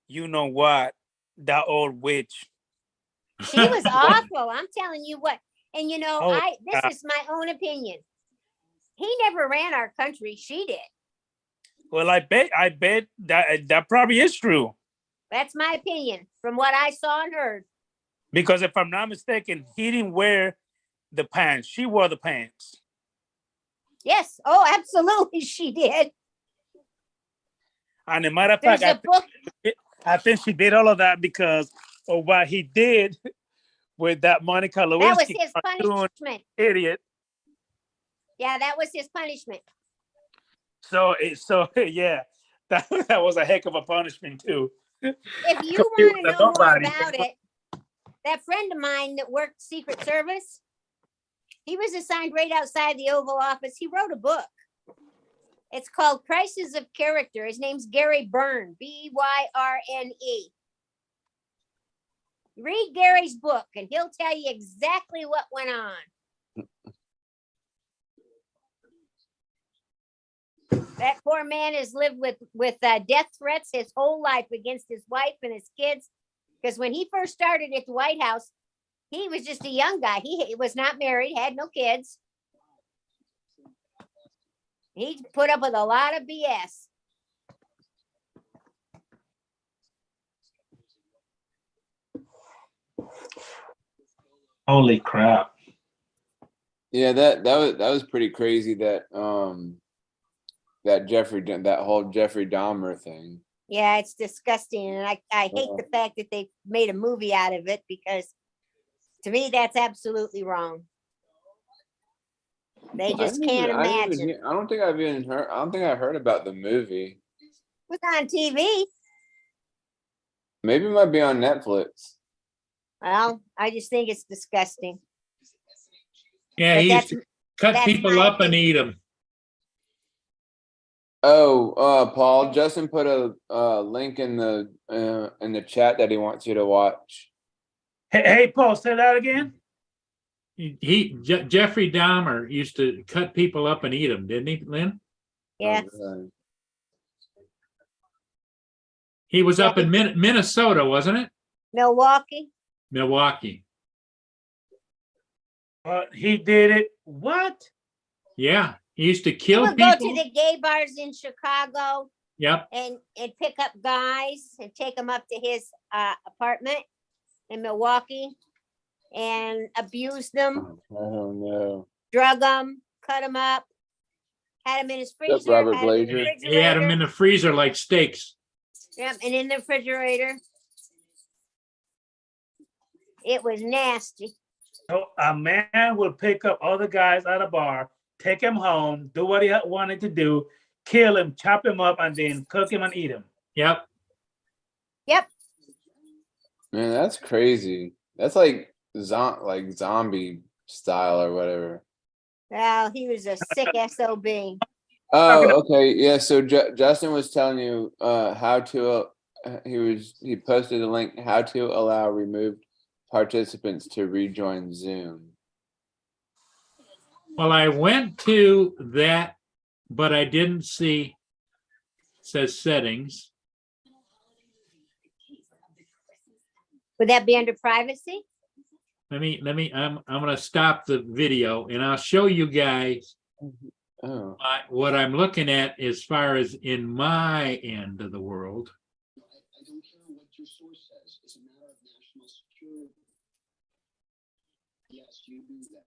you know what, that old witch. She was awful. I'm telling you what. And you know, this is my own opinion. He never ran our country. She did. Well, I bet that probably is true. That's my opinion from what I saw and heard. Because if I'm not mistaken, he didn't wear the pants. She wore the pants. Yes. Oh, absolutely, she did. And a matter of fact, I think she did all of that because of what he did with that Monica Lewinsky. That was his punishment. Idiot. Yeah, that was his punishment. So yeah, that was a heck of a punishment too. If you want to know more about it, that friend of mine that worked Secret Service, he was assigned right outside the Oval Office. He wrote a book. It's called Crisis of Character. His name's Gary Byrne, B-Y-R-N-E. Read Gary's book and he'll tell you exactly what went on. That poor man has lived with death threats his whole life against his wife and his kids. Because when he first started at the White House, he was just a young guy. He was not married, had no kids. He put up with a lot of BS. Holy crap. Yeah, that was pretty crazy that that whole Jeffrey Dahmer thing. Yeah, it's disgusting. And I hate the fact that they made a movie out of it, because to me, that's absolutely wrong. They just can't imagine. I don't think I heard about the movie. It was on TV. Maybe it might be on Netflix. Well, I just think it's disgusting. Yeah, But he used to cut that's people my up and eat them. Oh, Paul, Justin put a link in the chat that he wants you to watch. Hey, Paul, say that again. Jeffrey Dahmer used to cut people up and eat them, didn't he, Lynn? Yeah. He was up in Minnesota, wasn't it? Milwaukee. Milwaukee. He did it. What? Yeah, he used to He kill would people. go to the gay bars in Chicago. Yep. And pick up guys and take them up to his apartment in Milwaukee and abuse them. Oh no. Drug them, cut them up, had them in his freezer. What's up, Robert had 'em in the Blazer? He had them refrigerator. in the freezer like steaks. Yep, and in the refrigerator. It was nasty. So a man will pick up other guys at a bar, take him home, do what he wanted to do, kill him, chop him up, and then cook him and eat him. Yep. Yep. Man, that's crazy. That's like zombie style or whatever. Well, he was a sick SOB. Oh, okay. Yeah. So Justin was telling you how to. He posted a link how to allow removed participants to rejoin Zoom. Well, I went to that, but I didn't see. It says settings. Would that be under privacy? Let me. I'm going to stop the video and I'll show you guys Oh. what I'm looking at as far as in my end of the world. I don't care what your source says. It's a matter of national security. Yes, you do that.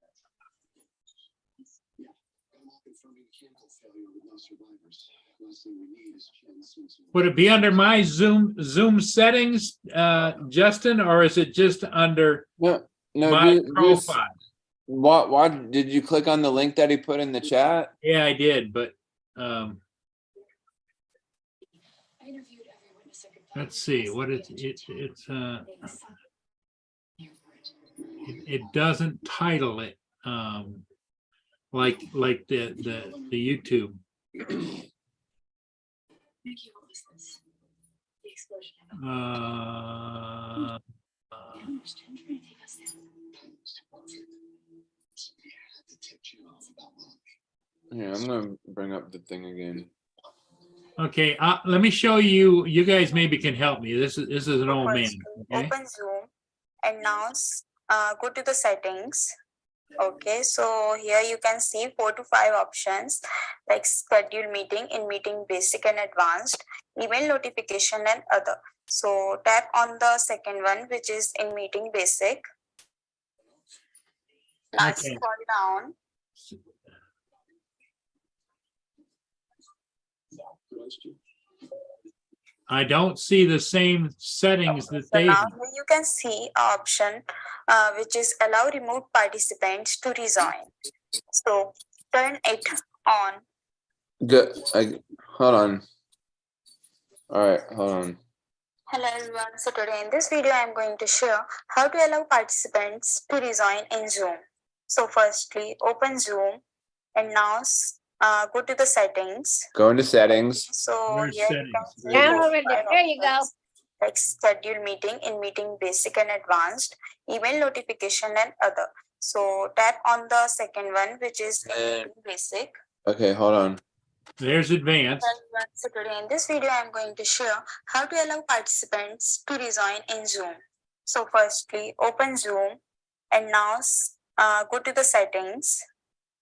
Yeah. I'm all confirming chemical failure with no survivors. Last thing we need is Chen Simpson. Would it be under my Zoom settings, Justin, or is it just under No, my just, profile? why did you click on the link that he put in the chat? Yeah, I did, but let's see what it doesn't title it like the YouTube. Yeah, I'm gonna bring up the thing again. Okay, let me show you. You guys maybe can help me. This is an old man. Okay? Open Zoom and now go to the settings. Okay, so here you can see 4 to 5 options like schedule meeting, in meeting basic and advanced, email notification and other. So tap on the second one, which is in meeting basic. Now Okay. scroll down. I don't see the same settings that So they now have. here you can see an option which is allow remote participants to rejoin. So turn it on. Hold on. All right, hold on. Hello everyone. So today in this video, I'm going to share how to allow participants to rejoin in Zoom. So firstly, open Zoom and now go to the settings. Go into settings. So Where's here settings? you can see Down four over to five there. There you go. options, like schedule meeting, in meeting basic and advanced, email notification and other. So tap on the second one, which is in meeting basic. Okay, hold on. There's advanced. Security. In this video, I'm going to show how to allow participants to rejoin in Zoom. So firstly, open Zoom and now go to the settings.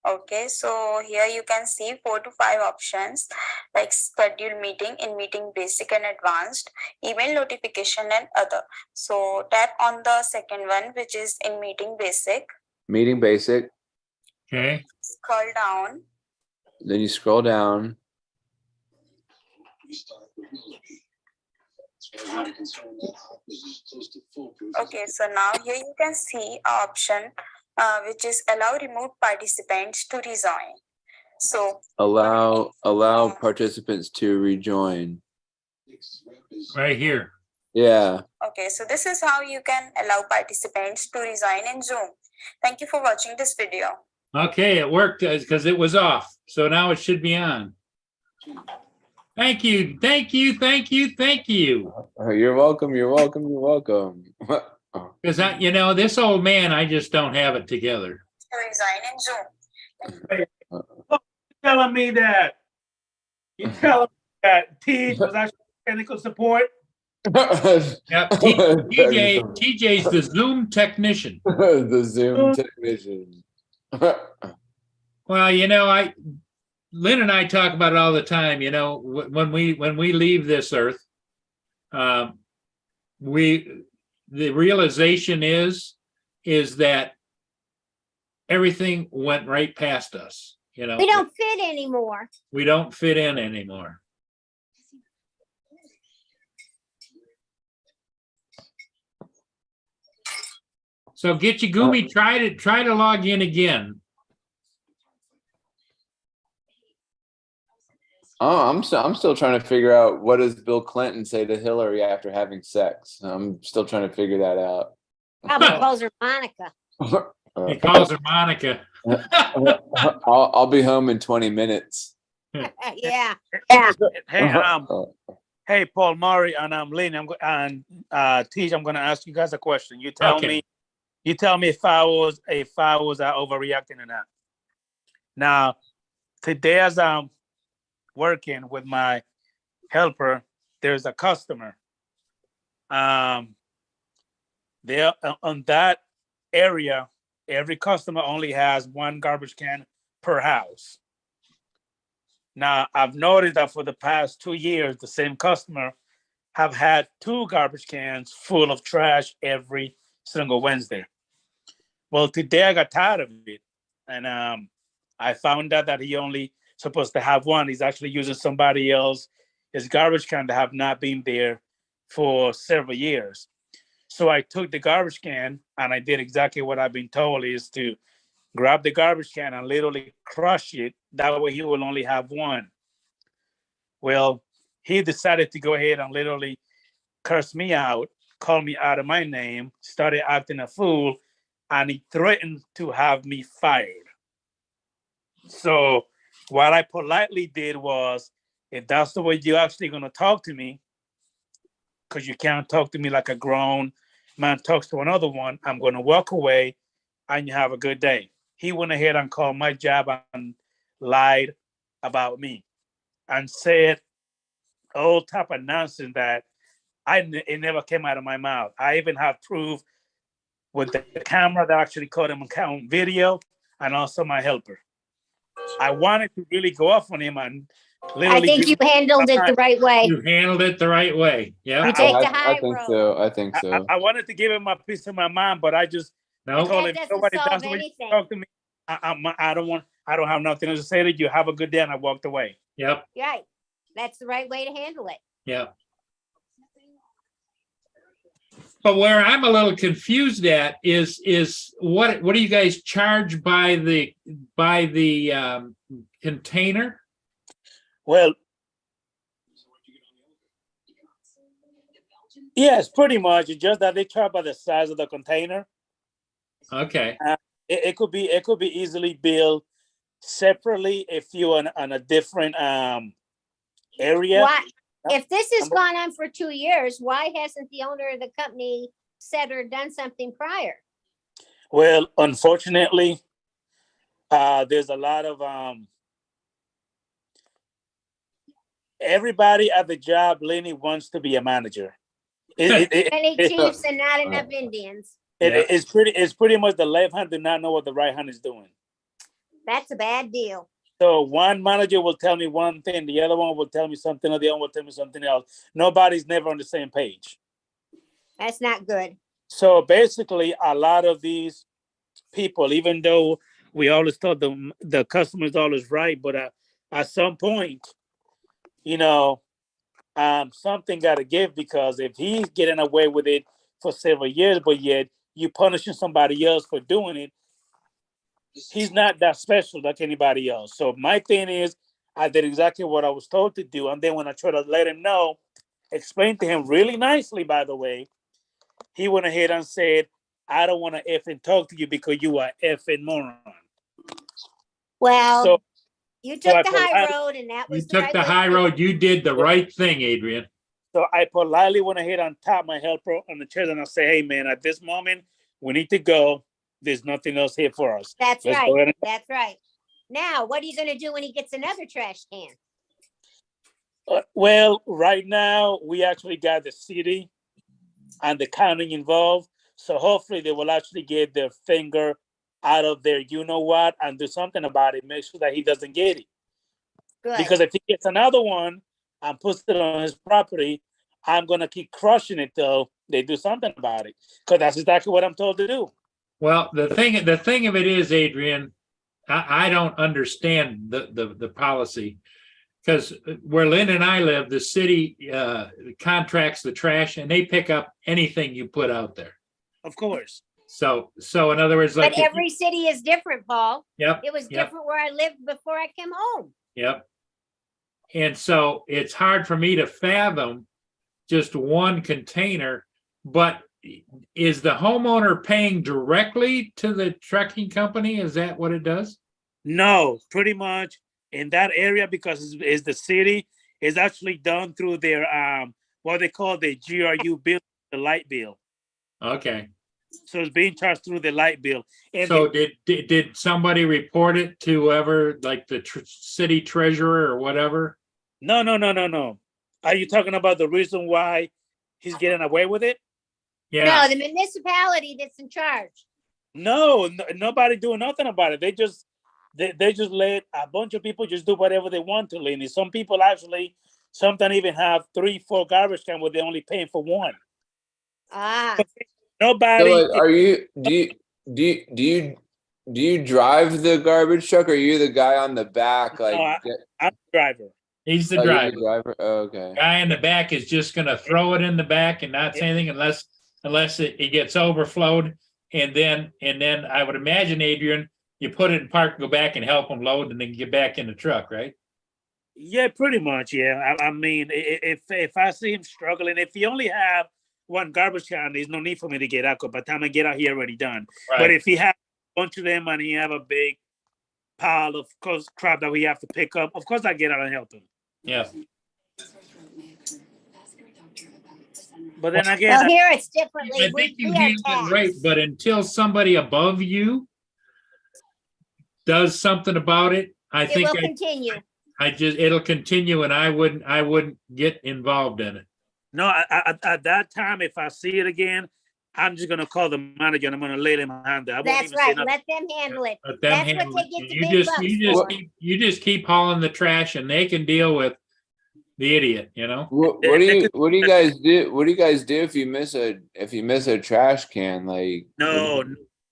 Okay, so here you can see 4 to 5 options like schedule meeting, in meeting basic and advanced, email notification and other. So tap on the second one, which is in meeting basic. Meeting basic. Okay. Scroll down. Then you scroll down. We start with Willoughby. As far as I'm concerned, that office is close to foolproof. Okay, so now here you can see an option which is allow remote participants to rejoin. So Allow participants to rejoin. Right here. Yeah. okay, so this is how you can allow participants to rejoin in Zoom. Thank you for watching this video. Okay, it worked because it was off. So now it should be on. Thank you. Thank you. Thank you. Thank you. You're welcome. You're welcome. You're welcome. Because this old man, I just don't have it together. To resign in Zoom. Telling me that you telling me that T was actually technical support. Yep. TJ's the Zoom technician. The Zoom technician. Well, Lynn and I talk about it all the time. When we leave this earth, the realization is that everything went right past us. We don't fit anymore. We don't fit in anymore. So get your Gumi, try to log in again. Oh, I'm still trying to figure out what does Bill Clinton say to Hillary after having sex. I'm still trying to figure that out. Probably calls her Monica. He calls her Monica. I'll be home in 20 minutes. Yeah. Hey, Paul Murray and Lynn, Tej, I'm going to ask you guys a question. You tell me if I was overreacting or not. Now, today as I'm working with my helper, there's a customer. There on that area, every customer only has 1 garbage can per house. Now, I've noticed that for the past 2 years, the same customer have had 2 garbage cans full of trash every single Wednesday. Well, today I got tired of it. And I found out that he only supposed to have 1. He's actually using somebody else, his garbage can that have not been there for several years. So I took the garbage can and I did exactly what I've been told, is to grab the garbage can and literally crush it. That way he will only have 1. Well, he decided to go ahead and literally curse me out, call me out of my name, started acting a fool, and he threatened to have me fired. So what I politely did was, if that's the way you're actually going to talk to me, because you can't talk to me like a grown man talks to another one, I'm going to walk away and you have a good day. He went ahead and called my job and lied about me and said all type of nonsense that it never came out of my mouth. I even have proof with the camera that actually caught him on video, and also my helper. I wanted to really go off on him and literally. I think you handled it the right way. You handled it the right way. Yeah. You take the high I think road. so. I think so. I wanted to give him a piece of my mind, but I just No. told That him, doesn't nobody solve does the way you anything. talk to me. I don't have nothing else to say to you. Have a good day, and I walked away. Yep. Right. That's the right way to handle it. Yep. But where I'm a little confused at is what do you guys charge by the container? Well, yes, pretty much. It's just that they charge by the size of the container. Okay. It could be easily billed separately if you're on a different area. Why, if this has gone on for 2 years, why hasn't the owner of the company said or done something prior? Well, unfortunately, there's a lot of everybody at the job, Lenny, wants to be a manager. Many chiefs and not enough Indians. It's pretty much the left hand do not know what the right hand is doing. That's a bad deal. So one manager will tell me one thing, the other one will tell me something, or the other one will tell me something else. Nobody's never on the same page. That's not good. So basically, a lot of these people, even though we always thought the customer is always right, but at some point, you know, something got to give, because if he's getting away with it for several years, but yet you punishing somebody else for doing it, he's not that special like anybody else. So my thing is, I did exactly what I was told to do. And then when I try to let him know, explain to him really nicely, by the way, he went ahead and said, I don't want to effing talk to you because you are effing moron. Well, So you took the high road, and that You was took right the way to high do road. it. You did the right thing, Adrian. So I politely went ahead and tapped my helper on the chest, and I say, hey, man, at this moment, we need to go. There's nothing else here for us. That's Let's right. go ahead and- That's right. Now, what are you going to do when he gets another trash can? Well, right now, we actually got the city and the county involved. So hopefully they will actually get their finger out of there, you know what, and do something about it. Make sure that he doesn't get it. Good. Because if he gets another one and puts it on his property, I'm going to keep crushing it till they do something about it. Because that's exactly what I'm told to do. Well, the thing of it is, Adrian, I don't understand the policy, because where Lynn and I live, the city contracts the trash and they pick up anything you put out there. Of course. So in other words, like, but every city is different, Paul. yep, It was Yep. different where I lived before I came home. yep. And so it's hard for me to fathom just one container, but is the homeowner paying directly to the trucking company? Is that what it does? No, pretty much in that area, because it's the city, is actually done through their what they call the GRU bill, the light bill. Okay. So it's being charged through the light bill. And So did somebody report it to whoever, like the city treasurer or whatever? No. Are you talking about the reason why he's getting away with it? Yeah. No, the municipality that's in charge. No, nobody doing nothing about it. They just let a bunch of people just do whatever they want to, Lenny. Some people actually sometimes even have 3-4 garbage cans where they're only paying for one. Ah, Nobody. So like, do you drive the garbage truck, or are you the guy on the back? Like, I'm the driver. He's the you're driver. the driver? Oh, okay. Guy in the back is just gonna throw it in the back and not say anything unless it gets overflowed. And then I would imagine, Adrian, you put it in park, go back and help them load, and then get back in the truck, right? Yeah, pretty much. Yeah, I mean, if I see him struggling, if he only have one garbage can, there's no need for me to get out. Because by the time I get out, he already done. Right. But if he have a bunch of them and he have a big pile of crap that we have to pick up, of course I get out and help him. Yeah. But then again, well, here it's differently. I think you we are handled it right, taxed. but until somebody above you does something about it, I It think will continue. it'll continue, and I wouldn't get involved in it. no, at that time, if I see it again, I'm just gonna call the manager and I'm gonna lay them a hand there. I won't That's even say right. nothing. Let them handle it. Let them That's handle what it. they get the big bucks for. You just keep hauling the trash, and they can deal with the idiot, you know? What do you guys do? What do you guys do if you miss a trash can? Like, No,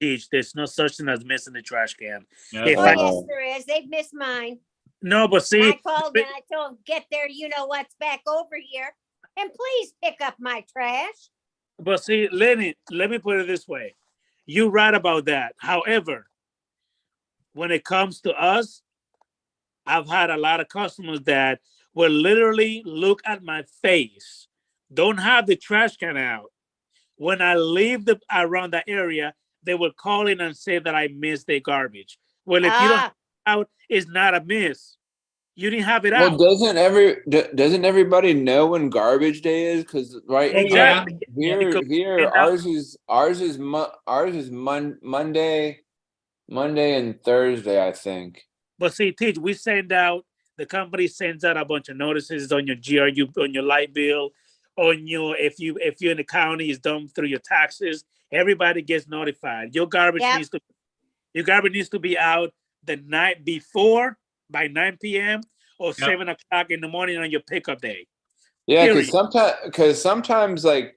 there's no such thing as missing the trash can. Yeah. If Oh, I- yes, there is. They've missed mine. No, but see, I called and I told them, get there, you know what's back over here, and please pick up my trash. But see, Lenny, let me put it this way. You're right about that. However, when it comes to us, I've had a lot of customers that will literally look at my face, don't have the trash can out. When I leave around the area, they will call in and say that I missed their garbage. Well, if you don't have it out, it's not a miss. You didn't have it well, out. doesn't everybody know when garbage day is? Because Exactly. here ours is Monday and Thursday, I think. But see, Teach, we send out the company sends out a bunch of notices on your GRU, on your light bill, on your if you're in the county, it's done through your taxes. Everybody gets notified. Your garbage Yep. needs to be out the night before by 9 p.m. or 7 o'clock in the morning on your pickup day. Yeah, Period. because sometimes like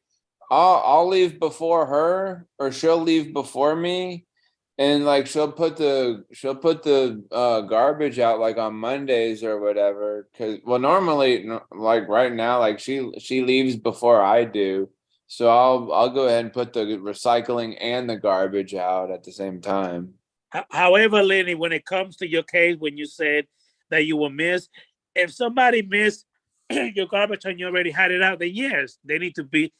I'll leave before her or she'll leave before me, and like she'll put the garbage out like on Mondays or whatever. Because normally like right now like she leaves before I do, so I'll go ahead and put the recycling and the garbage out at the same time. However, Lenny, when it comes to your case, when you said that you were missed, if somebody missed your garbage and you already had it out, then yes, they need to be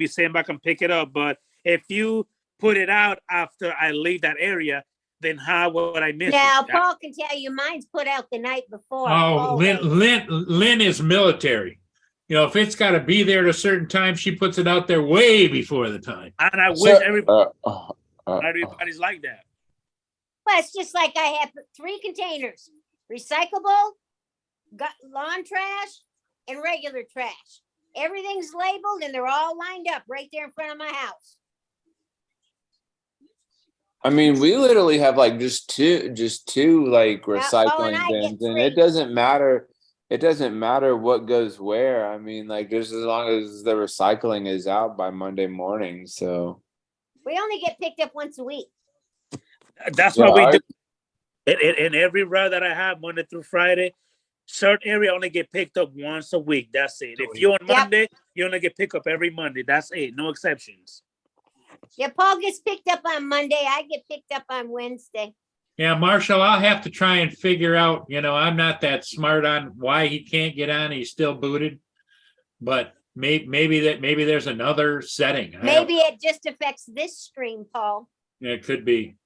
sent back and pick it up. But if you put it out after I leave that area, then how would I miss Now, it? Paul can tell you mine's put out the night before. Oh, always. Lynn is military. You know, if it's got to be there at a certain time, she puts it out there way before the time. And I So- wish everybody's like that. Well, it's just like I have 3 containers, recyclable, lawn trash, and regular trash. Everything's labeled and they're all lined up right there in front of my house. I mean, we literally have like just two like Well, and recycling I get bins, and 3. it doesn't matter. It doesn't matter what goes where. I mean, like just as long as the recycling is out by Monday morning. So We only get picked up once a week. That's Yeah, what we I- do. In every route that I have, Monday through Friday, certain area only get picked up once a week. That's it. If you're on Monday, you only get picked up every Monday. That's it. No exceptions. Yeah, Paul gets picked up on Monday. I get picked up on Wednesday. Yeah, Marshall, I'll have to try and figure out, you know, I'm not that smart on why he can't get on. He's still booted. But maybe there's another setting. Maybe it just affects this stream, Paul. Yeah, it could be.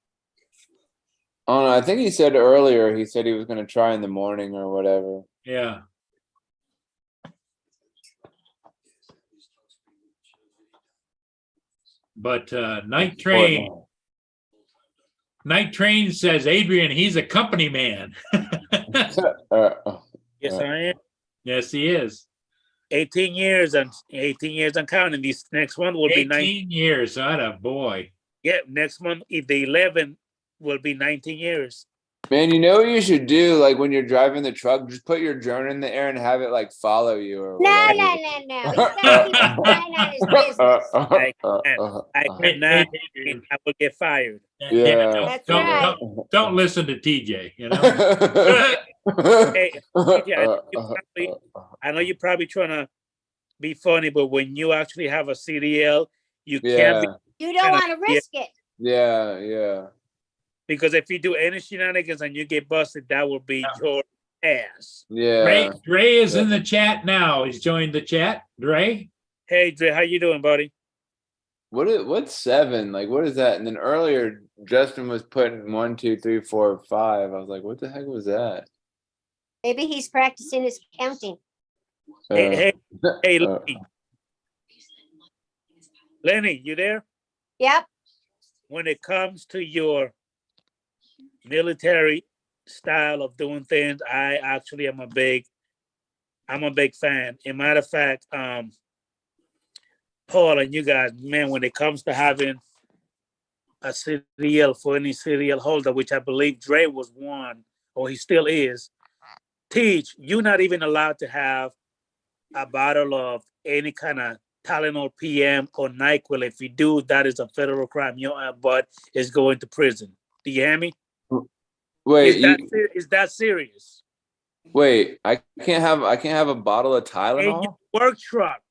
Oh no, I think he said earlier. He said he was going to try in the morning or whatever. Yeah. But Night Train says, Adrian, he's a company man. Yes, I am. Yes, he is. 18 years and counting. This next one will be 18 years. What a boy. Yeah, next month, if the 11 will be 19 years. Man, you know what you should do? Like when you're driving the truck, just put your drone in the air and have it like follow you or No, whatever. no. He's got to keep mind on his business. I cannot. I will get fired. Yeah. That's right. Don't listen to TJ, you know. Hey, yeah, I know you're probably trying to be funny, but when you actually have a CDL, you can't be, You don't want to risk it. Yeah. because if you do any shenanigans and you get busted, that will be your ass. Yeah. Dre is in the chat now. He's joined the chat. Dre? Hey, Dre, how you doing, buddy? What's 7? Like what is that? And then earlier Justin was putting 1, 2, 3, 4, 5. I was like, what the heck was that? Maybe he's practicing his counting. Hey, uh, Lenny, you there? Yep. When it comes to your military style of doing things, I actually am a big fan. As a matter of fact, Paul and you guys, man, when it comes to having a CDL for any CDL holder, which I believe Dre was one, or he still is, Teach, you're not even allowed to have a bottle of any kind of Tylenol PM or NyQuil. If you do, that is a federal crime. Your butt is going to prison. Do you hear me? Wait, Is that serious? wait, I can't have a bottle of In Tylenol? your work truck,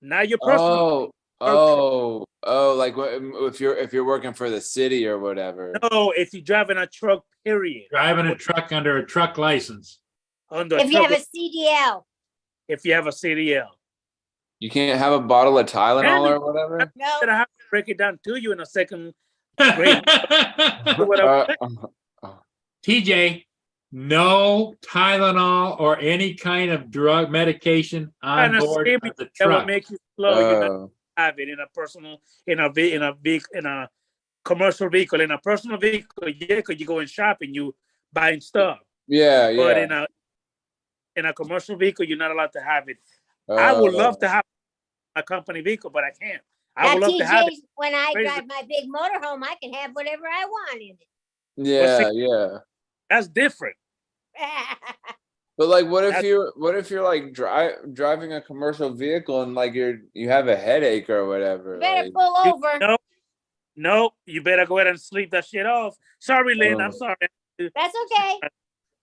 not your personal. Like if you're working for the city or whatever. No, if you're driving a truck, period. Driving a truck under a truck license. If you have a CDL. If you have a CDL. You can't have a bottle of Tylenol or whatever? No. I'm gonna have to break it down to you in a second. TJ, no Tylenol or any kind of drug medication on board of the That will truck. make you slow. You're not have it in a personal, in a commercial vehicle. In a personal vehicle, yeah, because you go in shopping, you buying stuff. Yeah, But yeah. in a commercial vehicle, you're not allowed to have it. I would love to have a company vehicle, but I can't. I would love to have it. When I Crazy. drive my big motorhome, I can have whatever I want in it. Yeah, yeah. That's different. But like, what if you're like driving a commercial vehicle and like you have a headache or whatever? You better like, pull over. No, you better go ahead and sleep that shit off. Sorry, Lynn, I'm sorry. That's okay.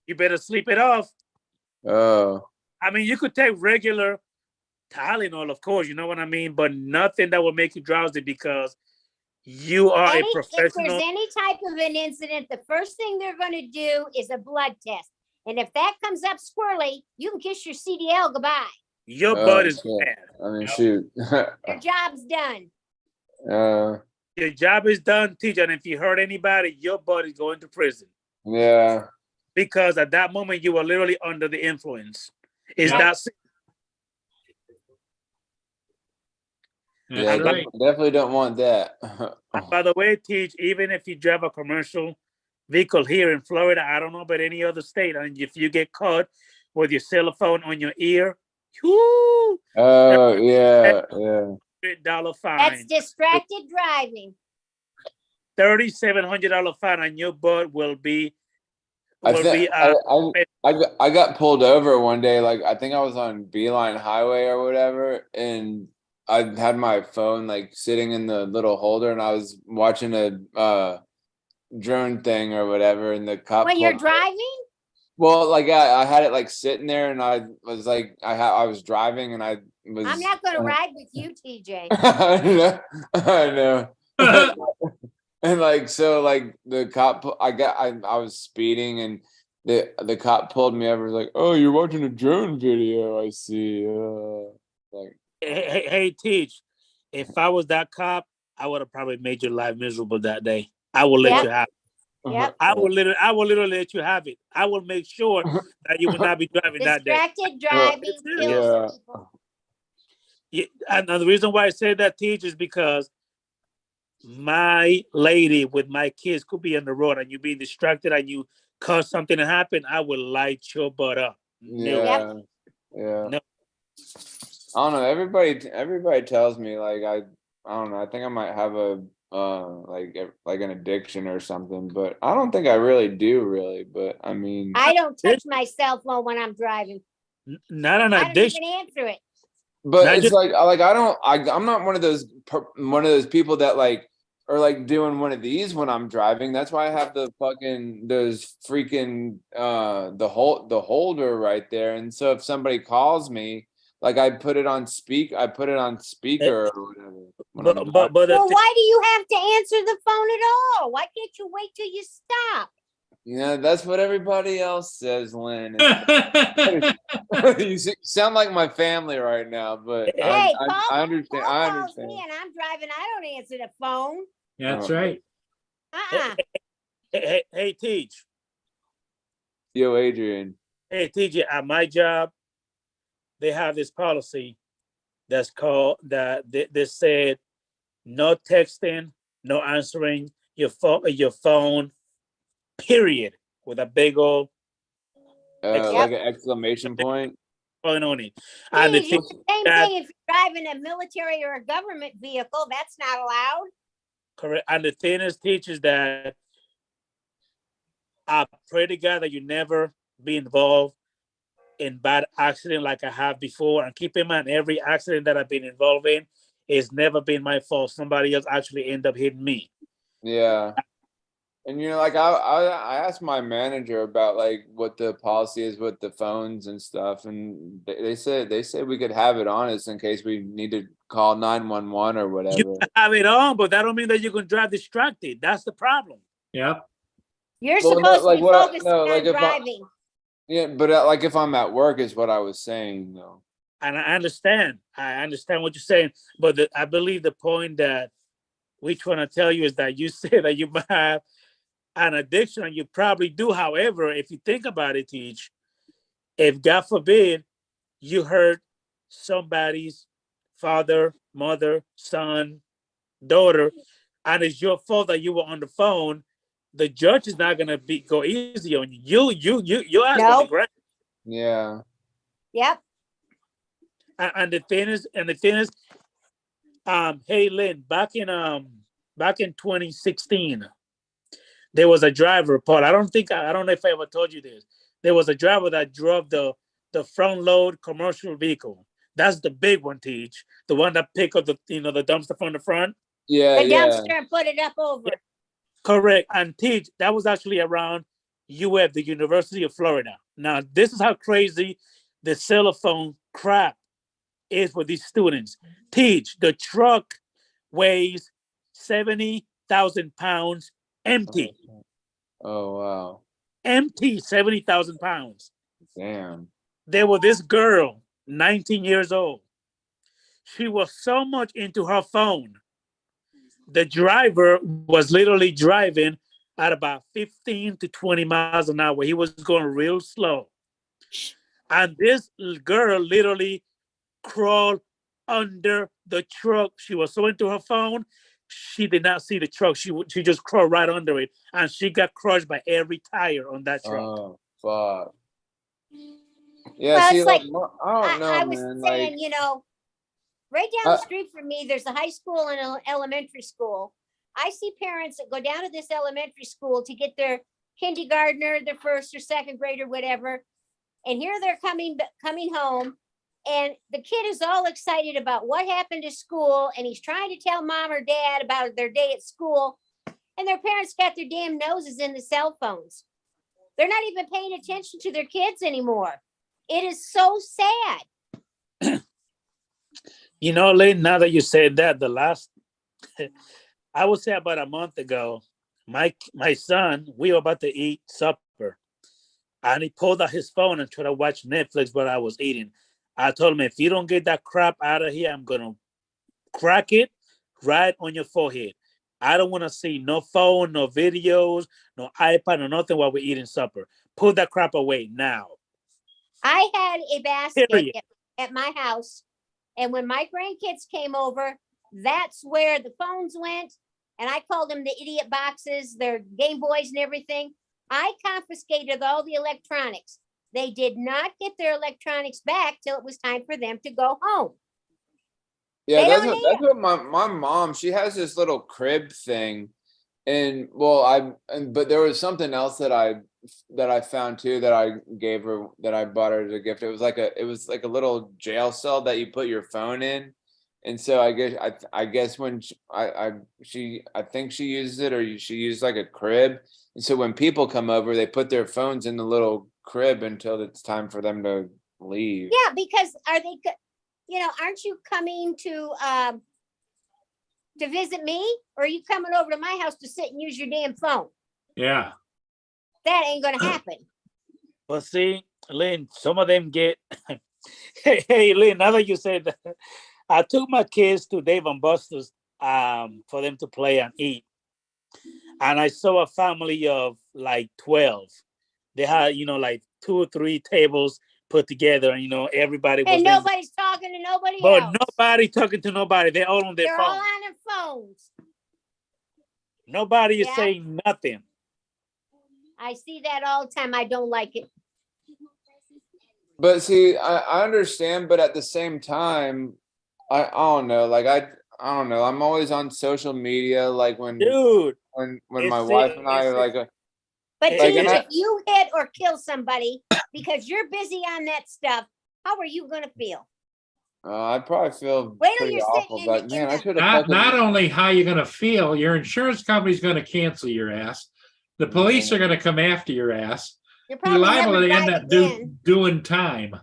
You better sleep it off. Oh. I mean, you could take regular Tylenol, of course, you know what I mean, but nothing that will make you drowsy because you are a professional. If there's any type of an incident, the first thing they're going to do is a blood test. And if that comes up squirrely, you can kiss your CDL goodbye. Your butt is bad. I mean, shoot. Your job's done. Your job is done, teacher. And if you hurt anybody, your butt is going to prison. Yeah. Because at that moment, you were literally under the influence. Is that Yeah, right. Definitely don't want that. By the way, Teach, even if you drive a commercial vehicle here in Florida, I don't know about any other state, and if you get caught with your cell phone on your ear, whoo, oh yeah, $100 fine. That's distracted driving. $3,700 fine, and your butt will be. I got pulled over one day. Like I think I was on Beeline Highway or whatever, and I had my phone like sitting in the little holder, and I was watching a drone thing or whatever, and the cop. When you're driving? Well, like I had it like sitting there, and I was like, I was driving, and I was. I'm not going to ride with you, TJ. I know. And like so, like the cop, I was speeding, and the cop pulled me over. Like, oh, you're watching a drone video. I see. Like. Hey, Teach, if I was that cop, I would have probably made your life miserable that day. I will let you have it. Yep. I will literally let you have it. I will make sure that you will not be driving that day. Distracted driving kills people. Yeah, and the reason why I say that, Teach, is because my lady with my kids could be on the road and you being distracted and you cause something to happen, I will light your butt up. Yeah. No. I don't know. Everybody tells me like I don't know. I think I might have a like an addiction or something, but I don't think I really do. But I mean, I don't touch my cell phone when I'm driving. Not an addiction. I don't even answer it. But it's I'm not one of those people that like are like doing one of these when I'm driving. That's why I have the holder right there. And so if somebody calls me, like I put it on speaker or whatever. But why do you have to answer the phone at all? Why can't you wait till you stop? Yeah, that's what everybody else says, Lynn. You sound like my family right now, but hey, I understand. I understand. Me and I'm driving. I don't answer the phone. That's right. Hey, Teach. Yo, Adrian. Hey, TJ, at my job, they have this policy that's called that they said no texting, no answering your phone, period, with a big old like an exclamation point on it. And it's the same thing if you're driving a military or a government vehicle, that's not allowed. Correct. And the thing is, teachers, that I pray to God that you never be involved in bad accident like I have before. And keep in mind, every accident that I've been involved in has never been my fault. Somebody else actually end up hitting me. Yeah. And like I asked my manager about like what the policy is with the phones and stuff, and they said we could have it on us in case we need to call 911 or whatever. You have it on, but that don't mean that you can drive distracted. That's the problem. Yep. You're supposed to be focused on driving. Yeah, but like if I'm at work is what I was saying though. And I understand what you're saying, but I believe the point that we're trying to tell you is that you say that you might have an addiction, and you probably do. However, if you think about it, Teach, if God forbid you hurt somebody's father, mother, son, daughter, and it's your fault that you were on the phone, the judge is not gonna go easy on you. You ask for the grant. Yeah. Yep. And the thing is, hey Lynn, back in 2016, there was a driver, Paul. I don't know if I ever told you this. There was a driver that drove the front load commercial vehicle. That's the big one, Teach. The one that pick up the the dumpster from the front. Yeah, The dumpster and put it up over. Yeah, correct. And Teach, that was actually around UF, the University of Florida. Now, this is how crazy the cell phone crap is for these students. Teach, the truck weighs 70,000 pounds empty. Oh, wow. Empty, 70,000 pounds. Damn. There was this girl, 19 years old. She was so much into her phone. The driver was literally driving at about 15 to 20 miles an hour. He was going real slow. And this girl literally crawled under the truck. She was so into her phone, she did not see the truck. She just crawled right under it, and she got crushed by every tire on that truck. Oh, fuck. Yeah, Well, see, it's like, like, I don't know, I was man. saying, Like, you know, right down the street from me, there's a high school and an elementary school. I see parents that go down to this elementary school to get their kindergartner, their first or second grade or whatever. And here they're coming home, and the kid is all excited about what happened to school, and he's trying to tell mom or dad about their day at school, and their parents got their damn noses in the cell phones. They're not even paying attention to their kids anymore. It is so sad. You know, Lynn, now that you said that, I would say about a month ago, my son, we were about to eat supper, and he pulled out his phone and tried to watch Netflix while I was eating. I told him, if you don't get that crap out of here, I'm going to crack it right on your forehead. I don't want to see no phone, no videos, no iPad, no nothing while we're eating supper. Put that crap away now. I had a basket Period. at my house, and when my grandkids came over, that's where the phones went, and I called them the idiot boxes, their Game Boys and everything. I confiscated all the electronics. They did not get their electronics back till it was time for them to go home. yeah, They that's don't what my mom, she has this little crib thing. And well, but there was something else that I found too, that I gave her, that I bought her as a gift. It was like a little jail cell that you put your phone in. And so I guess when I think she uses it, or she used like a crib. And so when people come over, they put their phones in the little crib until it's time for them to leave. Yeah, because aren't you coming to visit me, or are you coming over to my house to sit and use your damn phone? Yeah. That ain't gonna happen. Well, see, Lynn, some of them get. Hey, Lynn, now that you said that, I took my kids to Dave and Buster's for them to play and eat. And I saw a family of like 12. They had, like 2 or 3 tables put together, and everybody was. And nobody's talking to nobody but else. Nobody talking to nobody. They're all on their They're phone. all on their phones. Nobody is Yeah. saying nothing. I see that all the time. I don't like it. But see, I understand, but at the same time, I don't know. Like I don't know. I'm always on social media, like when Dude, my wife and I are like But Like, dude, and I- if you hit or kill somebody because you're busy on that stuff, how are you gonna feel? I'd probably feel Wait till pretty you're awful. sitting in But the- man, I in the- should have Not only how you're gonna feel, your insurance company's gonna cancel your ass. The police are gonna come after your ass. You're You're probably liable never to end drive up again. doing time.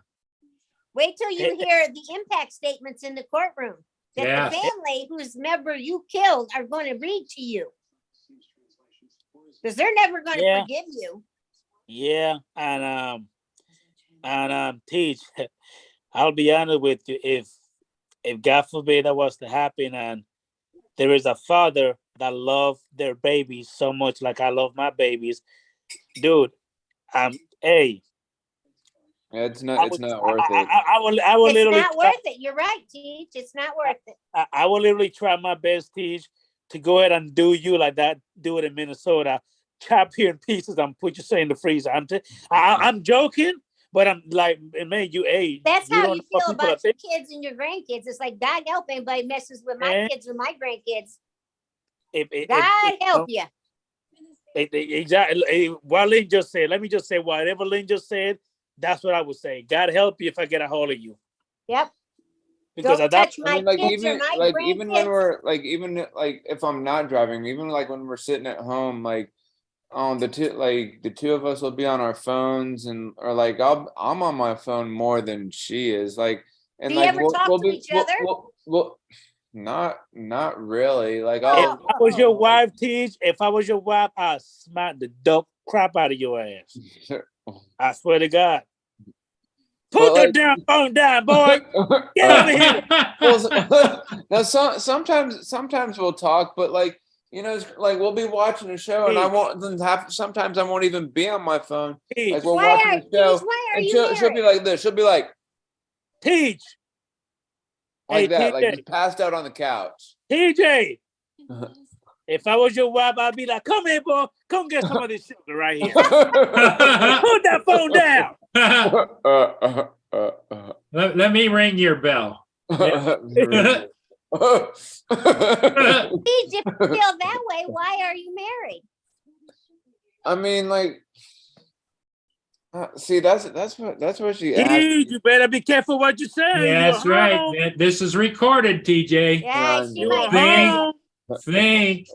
Wait till you hear the impact statements in the courtroom that Yes. the family whose member you killed are going to read to you, because they're never going to Yeah. forgive you. yeah, and Teach, I'll be honest with you, if God forbid that was to happen, and there is a father that loves their babies so much like I love my babies, dude, hey, It's I not would- worth it. I will It's literally not worth it. You're right, Teach. It's not worth it. I will literally try my best, Teach, to go ahead and do you like that. Do it in Minnesota. Chop you in pieces and put you in the freezer. I'm joking, But I'm like, man, you age. That's how don't you know what feel people are about your thinking. kids and your grandkids. It's like, God help anybody messes with my Eh? kids or my grandkids. If, God help you. Exactly. What Lynn just said. Let me just say whatever Lynn just said. That's what I would say. God help you if I get a hold of you. Yep. Because Don't at that touch my like kids or even my like even when grandkids. we're like even like if I'm not driving, even like when we're sitting at home, like the two of us will be on our phones and or like I'm on my phone more than she is. Like and Do you like ever talk to each other? we'll not really. Like If I'll I was your wife, Teach, if I was your wife, I'd smack the dope crap out of your ass. I swear to God. Put the damn phone down, boy. Get over here. Well, now sometimes we'll talk, but like it's like we'll be watching a show and I won't sometimes I won't even be on my phone. Teach. Like we're watching a show and she'll be like this. She'll be like Teach. like Hey, that, TJ. like just passed out on the couch. TJ. If I was your wife, I'd be like, come here, boy. Come get some of this sugar right here. Put that phone down. let me ring your bell. Yeah. If you feel that way, why are you married? I mean, like, see, that's what she asked. Teach, you better be careful what you say. Yeah, that's right. This is recorded, TJ. Yeah, she might Think. Think.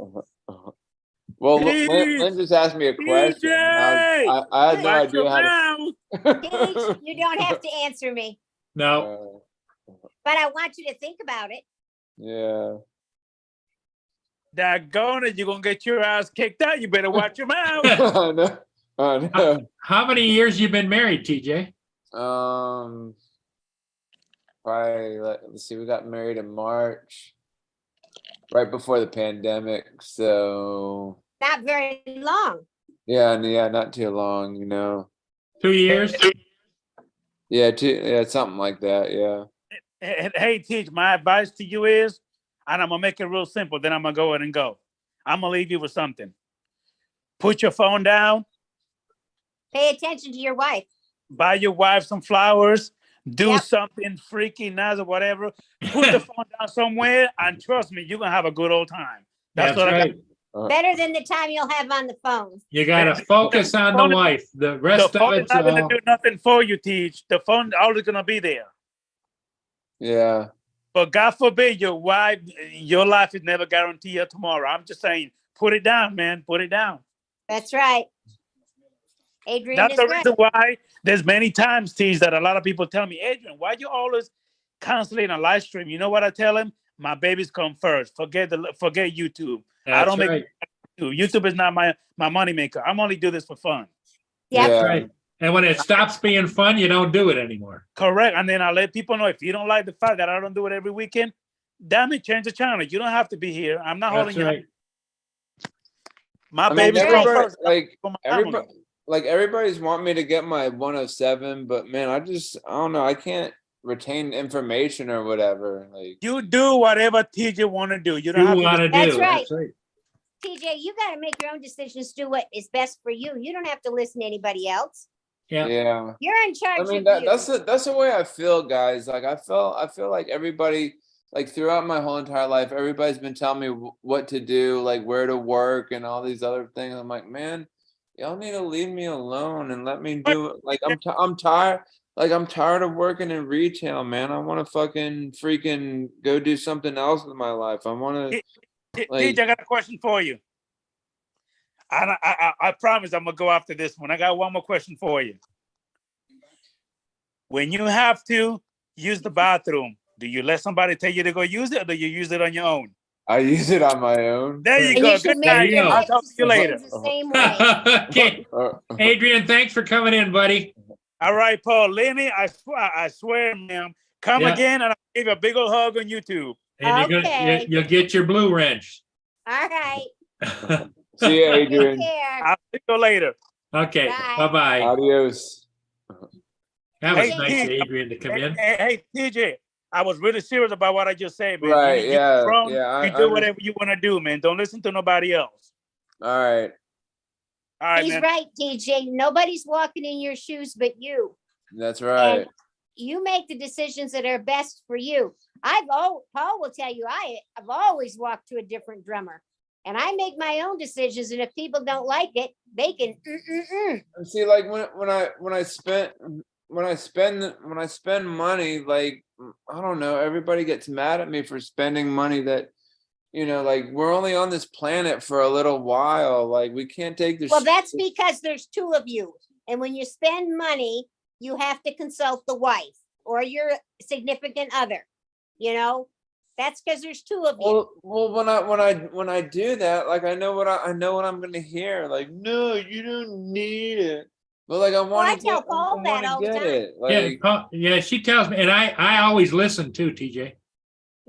Well, Lynn just asked me a question. I had no idea how to. You don't have to answer me. No. But I want you to think about it. Yeah. Daggone it, you're going to get your ass kicked out. You better watch your mouth. No. How many years you been married, TJ? Probably, let's see, we got married in March, right before the pandemic. So not very long. Yeah, not too long, 2 years? Yeah, something like that, yeah. Hey, Teach, my advice to you is, and I'm going to make it real simple, then I'm going to go ahead and go. I'm going to leave you with something. Put your phone down. Pay attention to your wife. Buy your wife some flowers. Do something freaky, nice or whatever. Put the phone down somewhere, and trust me, you're going to have a good old time. That's what right. Better than the time you'll have on the phone. You got to focus on the wife. The rest of it's not going to do nothing for you, Teach. The phone always going to be there. Yeah. But God forbid your wife, your life is never guaranteed of tomorrow. I'm just saying, put it down, man. Put it down. That's right. Adrian, that's the reason why there's many times, Teach, that a lot of people tell me, Adrian, why you always constantly in a live stream? You know what I tell them? My babies come first. Forget YouTube. I don't make YouTube. YouTube is not my money maker. I'm only do this for fun. Yeah. That's right. And when it stops being fun, you don't do it anymore. Correct. And then I let people know, if you don't like the fact that I don't do it every weekend, damn it, change the channel. You don't have to be here. I'm not holding you. My babies come first. Everybody's wanting me to get my 107, but man, I don't know. I can't retain information or whatever. Like, you do whatever TJ want to do. You don't have to do. That's right. TJ, you got to make your own decisions. Do what is best for you. You don't have to listen to anybody else. Yeah. You're in charge. I mean, that's the way I feel, guys. Like I feel like everybody, like throughout my whole entire life, everybody's been telling me what to do, like where to work and all these other things. I'm like, man, y'all need to leave me alone and let me do it. Like I'm tired. Like I'm tired of working in retail, man. I want to freaking go do something else with my life. I want to. TJ, I got a question for you. I promise I'm gonna go after this one. I got one more question for you. When you have to use the bathroom, do you let somebody tell you to go use it, or do you use it on your own? I use it on my own. There you go. Good night. I'll talk to you later. The same way. Okay. Adrian, thanks for coming in, buddy. All right, Paul. Lenny, I swear, ma'am. Come again, and I'll give you a big old hug on YouTube. And you'll get your blue wrench. All right. See you, Adrian. I'll see you later. Okay. Bye-bye. Adios. That was nice, Adrian, to come in. Hey, TJ, I was really serious about what I just said, man. Right, you do whatever you want to do, man. Don't listen to nobody else. All right. He's right, TJ. Nobody's walking in your shoes but you. That's right. And you make the decisions that are best for you. Paul will tell you, I've always walked to a different drummer, and I make my own decisions. And if people don't like it, they can. See, like when I spend money, like I don't know, everybody gets mad at me for spending money that, like we're only on this planet for a little while. Like we can't take this. Well, that's because there's two of you, and when you spend money, you have to consult the wife or your significant other. That's because there's two of you. Well, when I do that, like I know what I'm gonna hear. Like, no, you don't need it. But like I want to tell Paul that all the time. it. Yeah, Like, yeah, she tells me, and I always listen too, TJ.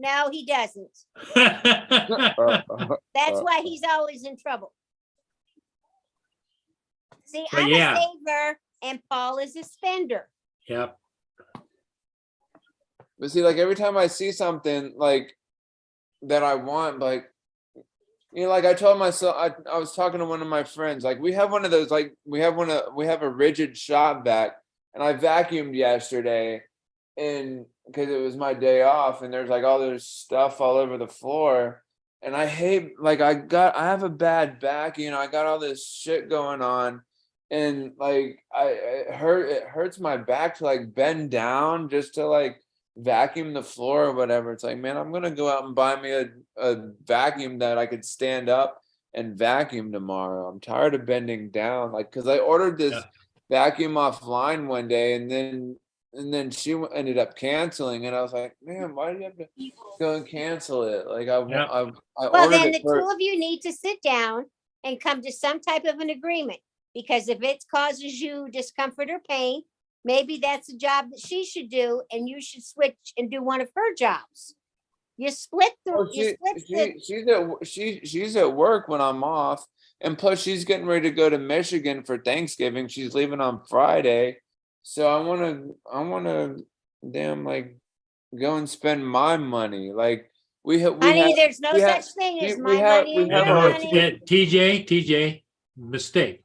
No, he doesn't. That's why he's always in trouble. See, But I'm yeah. a saver and Paul is a spender. Yep. but see, like every time I see something like that I want, like like I told myself, I was talking to one of my friends, like we have one of those, like we have a rigid shop vac, and I vacuumed yesterday, and because it was my day off, and there's like all this stuff all over the floor, and I hate, like I have a bad back, I got all this shit going on, and like it hurts my back to like bend down just to like vacuum the floor or whatever. It's like, man, I'm gonna go out and buy me a vacuum that I could stand up and vacuum tomorrow. I'm tired of bending down, like, because I ordered this vacuum offline one day, and then she ended up canceling, and I was like, man, why do you have to go and cancel it? Like I Well, ordered then it the two of you need to sit down and come to some type of an agreement, because if it causes you discomfort or pain, maybe that's a job that she should do, and you should switch and do one of her jobs. You split the. She's at work when I'm off, and plus she's getting ready to go to Michigan for Thanksgiving. She's leaving on Friday, so I want to damn like go and spend my money. Like Honey, there's no such thing as my money and your money. TJ, mistake.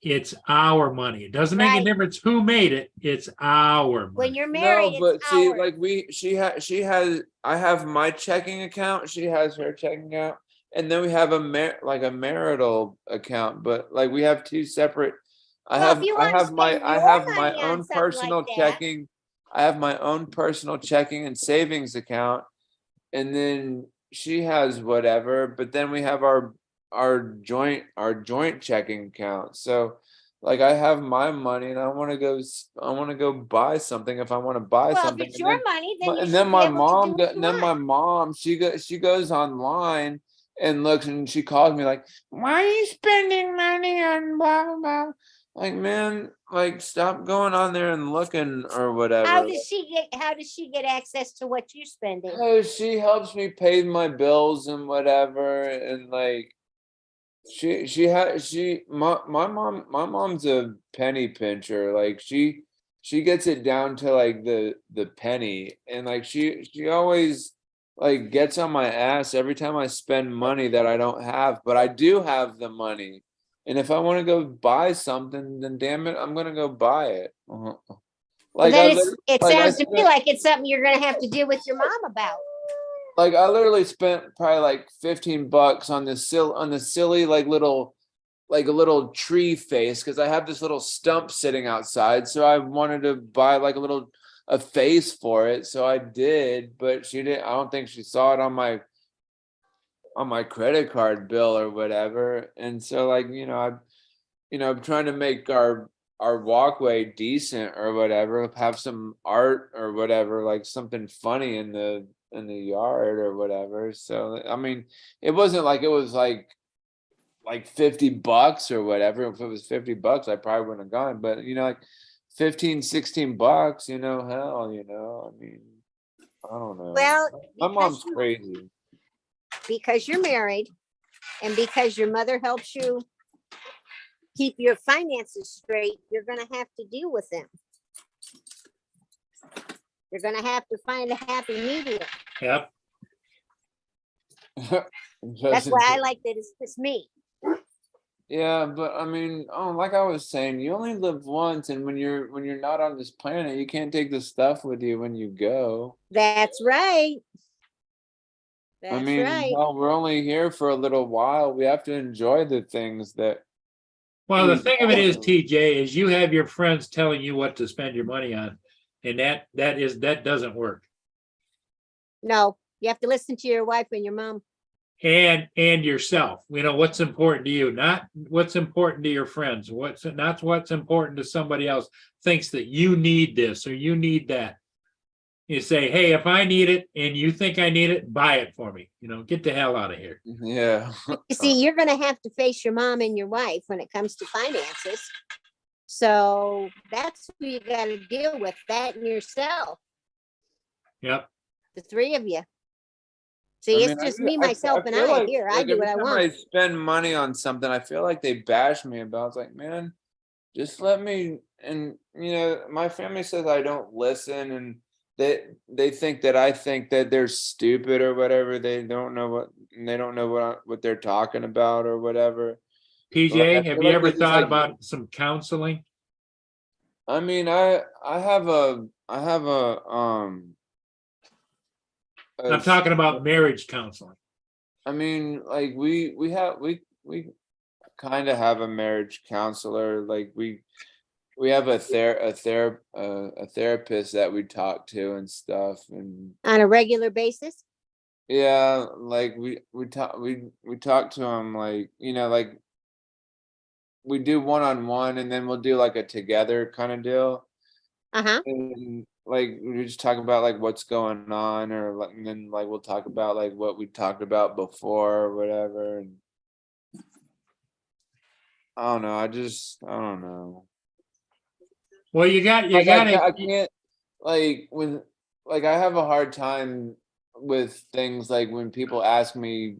It's our money. It doesn't make a difference who made it. It's our money. When you're married, no, but it's see, ours. like I have my checking account. She has her checking account, and then we have a marital account. But like we have two separate. I have my own personal checking. I have my own personal checking and savings account, and then she has whatever. But then we have our joint checking account. So like I have my money, and I want to go buy something if I want to buy something. If it's your money, then you and should then my be able mom to do what you want. my mom, she goes online and looks, and she calls me like, why are you spending money on blah blah blah? Like, man, like stop going on there and looking or whatever. How does she get access to what you're spending? Oh, she helps me pay my bills and whatever, and like my mom's a penny pincher. Like she gets it down to like the penny, and like she always like gets on my ass every time I spend money that I don't have, but I do have the money. And if I want to go buy something, then damn it, I'm gonna go buy it. Like it sounds to me like it's something you're gonna have to deal with your mom about. Like I literally spent probably like $15 on this silly like a little tree face, because I have this little stump sitting outside. So I wanted to buy like a face for it. So I did, but she didn't. I don't think she saw it on my credit card bill or whatever. And so like, I'm trying to make our walkway decent or whatever, have some art or whatever, like something funny in the yard or whatever. So I mean, it wasn't like it was like $50 or whatever. If it was $50, I probably wouldn't have gone. But like $15-$16, hell, I mean, I don't know. Well, my mom's crazy. Because you're married, and because your mother helps you keep your finances straight, you're going to have to deal with them. You're going to have to find a happy medium. Yep. That's why I like that it's just me. Yeah, but I mean, like I was saying, you only live once, and when you're not on this planet, you can't take the stuff with you when you go. That's right. I That's mean, right. hell, we're only here for a little while. We have to enjoy the things that. Well, the we thing of it is, have. TJ, is you have your friends telling you what to spend your money on, and that doesn't work. No, you have to listen to your wife and your mom. And yourself, what's important to you, not what's important to your friends. Not what's important to somebody else thinks that you need this or you need that. You say, hey, if I need it and you think I need it, buy it for me. Get the hell out of here. Yeah. You see, you're going to have to face your mom and your wife when it comes to finances. So that's who you got to deal with, that and yourself. Yep. The three of you. See, it's just me, myself, and I here. I do what I want. I spend money on something, I feel like they bash me about. It's like, man, just let me. And my family says I don't listen, and they think that I think that they're stupid or whatever. They don't know what they're talking about or whatever. PJ, have you ever thought about some counseling? I mean, I have a I'm talking about marriage counseling. I mean, like we kind of have a marriage counselor. Like we have a therapist that we talk to and stuff, and on a regular basis. Yeah, like we talk to him, like like we do one-on-one, and then we'll do like a together kind of deal. And like we just talk about like what's going on, and then like we'll talk about like what we talked about before or whatever. And I don't know. I don't know. Well, you got I can't like when like I have a hard time with things like when people ask me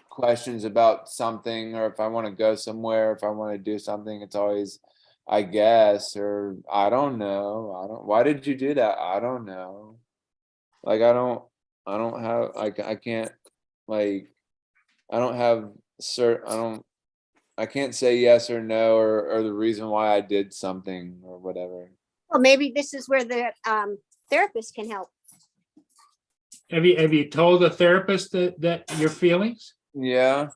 questions about something, or if I want to go somewhere, if I want to do something, it's always I guess, or I don't know. Why did you do that? I don't know. Like I don't have I can't like I don't have I can't say yes or no or the reason why I did something or whatever. Well, maybe this is where the therapist can help. Have you told the therapist that your feelings? Yeah.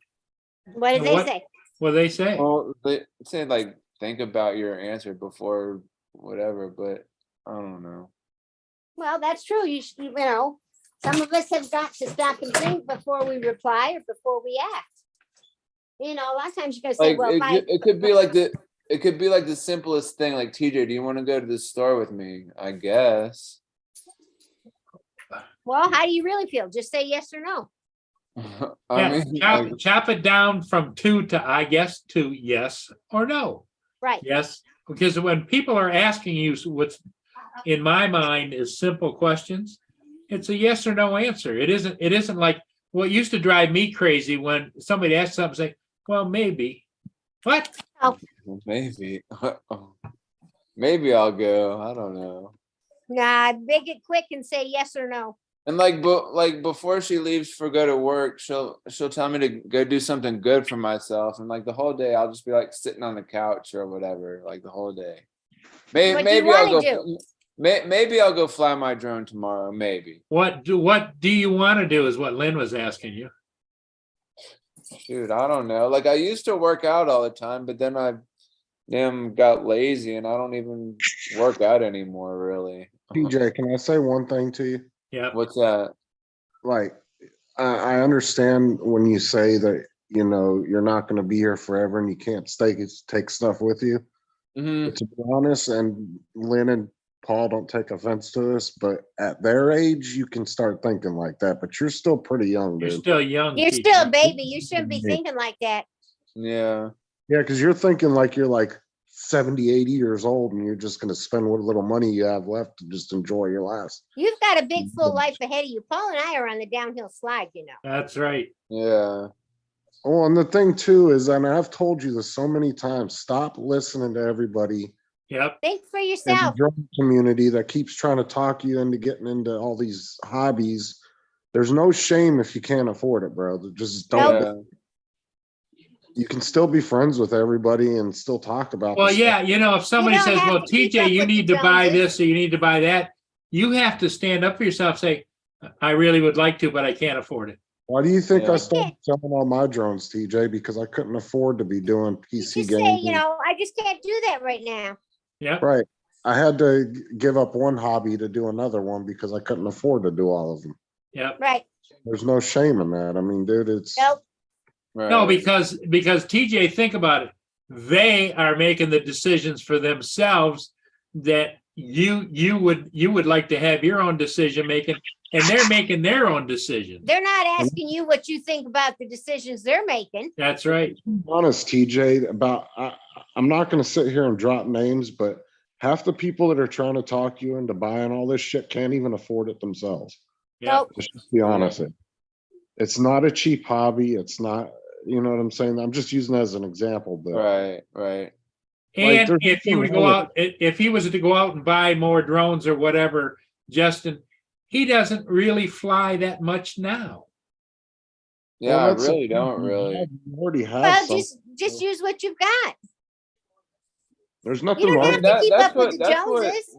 What did they say? What they say? Well, they say like think about your answer before whatever, but I don't know. Well, that's true. Some of us have got to stop and think before we reply or before we act. A lot of times you're gonna say, like, well, it could be like the simplest thing, like TJ, do you want to go to the store with me? I guess. Well, how do you really feel? Just say yes or no. Chop it down from 2 to I guess to yes or no. Right. Yes, because when people are asking you what's in my mind is simple questions, it's a yes or no answer. It isn't like what used to drive me crazy when somebody asked something, say, well, maybe. What? Oh. Maybe. Maybe I'll go. I don't know. Nah, make it quick and say yes or no. And like before she leaves for go to work, she'll tell me to go do something good for myself, and like the whole day I'll just be like sitting on the couch or whatever, like the whole day. Maybe I'll go fly my drone tomorrow. Maybe. What do you want to do is what Lynn was asking you. Shoot, I don't know. Like I used to work out all the time, but then I got lazy and I don't even work out anymore, really. PJ, can I say one thing to you? Yeah. What's that? Like, I understand when you say that, you're not going to be here forever and you can't take stuff with you. Mm-hmm. But to be honest, and Lynn and Paul don't take offense to this, but at their age, you can start thinking like that. But you're still pretty young, dude. You're still young. You're still a baby. You shouldn't be thinking like that. Yeah. Yeah, because you're thinking like you're like 70, 80 years old and you're just going to spend what little money you have left to just enjoy your last. You've got a big full life ahead of you. Paul and I are on the downhill slide, That's right. Yeah. Oh, and the thing too is, and I've told you this so many times, stop listening to everybody. Yep. Think for In the yourself. drug community that keeps trying to talk you into getting into all these hobbies. There's no shame if you can't afford it, bro. Just don't. Yeah. You can still be friends with everybody and still talk about. Well, the yeah, stuff. if somebody don't says, have well, to keep TJ, up you with the need to buy Joneses. this or you need to buy that, you have to stand up for yourself, say, I really would like to, but I can't afford it. Why do you think Yeah. I started selling all my drones, TJ? Because I couldn't afford to be doing You PC just say, gaming. I just can't do that right now. Yeah. Right. I had to give up one hobby to do another one because I couldn't afford to do all of them. Yeah. Right. There's no shame in that. I mean, dude, it's Nope. Right. No, because TJ, think about it. They are making the decisions for themselves that you would like to have your own decision making, and they're making their own decisions. They're not asking you what you think about the decisions they're making. That's right. honest, TJ, about I'm not going to sit here and drop names, but half the people that are trying to talk you into buying all this shit can't even afford it themselves. Yeah. Nope. Let's just be honest. It's not a cheap hobby. It's not, you know what I'm saying? I'm just using it as an example, but Right. Like, And there's if you would nothing go wrong out, if he was to go out and buy more drones or whatever, Justin, he doesn't really fly that much now. Yeah, Well, I that's the really thing. don't really. You already have Well, some. just use what you've got. There's You nothing don't wrong. have to keep that's up with what- the that's what- Joneses.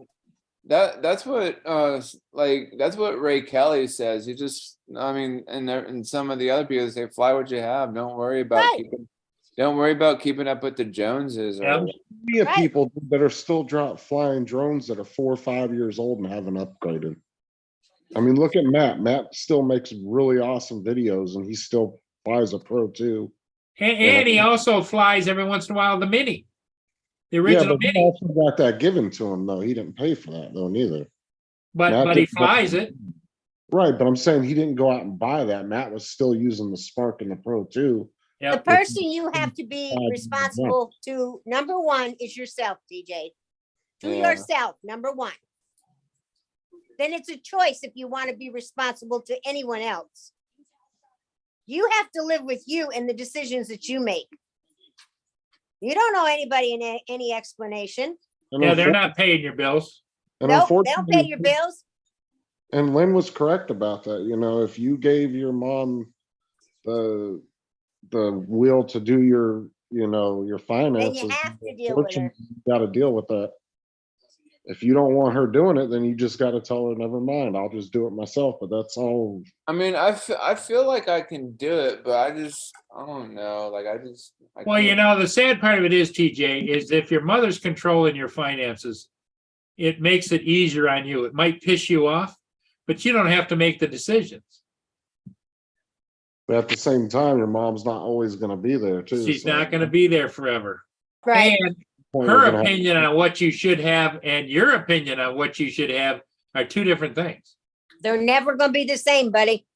That's what Ray Kelly says. You just, I mean, and some of the other people say, fly what you have. Don't worry about Right. keeping up with the Joneses. Yeah. Or We have Right. people that are still flying drones that are 4 or 5 years old and haven't upgraded. I mean, look at Matt. Matt still makes really awesome videos, and he still flies a Pro too. And he also flies every once in a while the Mini, the Yeah, original but he Mini. also got that given to him though. He didn't pay for that though, neither. But Matt he didn't- flies it. Right, but I'm saying he didn't go out and buy that. Matt was still using the Spark and the Pro too. The Yeah. person you have to be Yeah. responsible to, number one, is yourself, DJ. To Yeah. yourself, number one. Then it's a choice if you want to be responsible to anyone else. You have to live with you and the decisions that you make. You don't owe anybody any explanation. And Yeah, they're unfor- not paying your bills. and Nope, they don't pay unfortunately- your bills. And Lynn was correct about that. You know, if you gave your mom the will to do your, your finances, have to deal with her. you got to deal with that. If you don't want her doing it, then you just got to tell her, never mind, I'll just do it myself. But that's all. I mean, I feel like I can do it, but I don't know. Like I Well, can't. the sad part of it is, TJ, is if your mother's controlling your finances, it makes it easier on you. It might piss you off, but you don't have to make the decisions. But at the same time, your mom's not always going to be there too. She's so not going to be there forever. Right. And point her you're gonna have- opinion on what you should have and your opinion on what you should have are two different things. They're never going to be the same, buddy.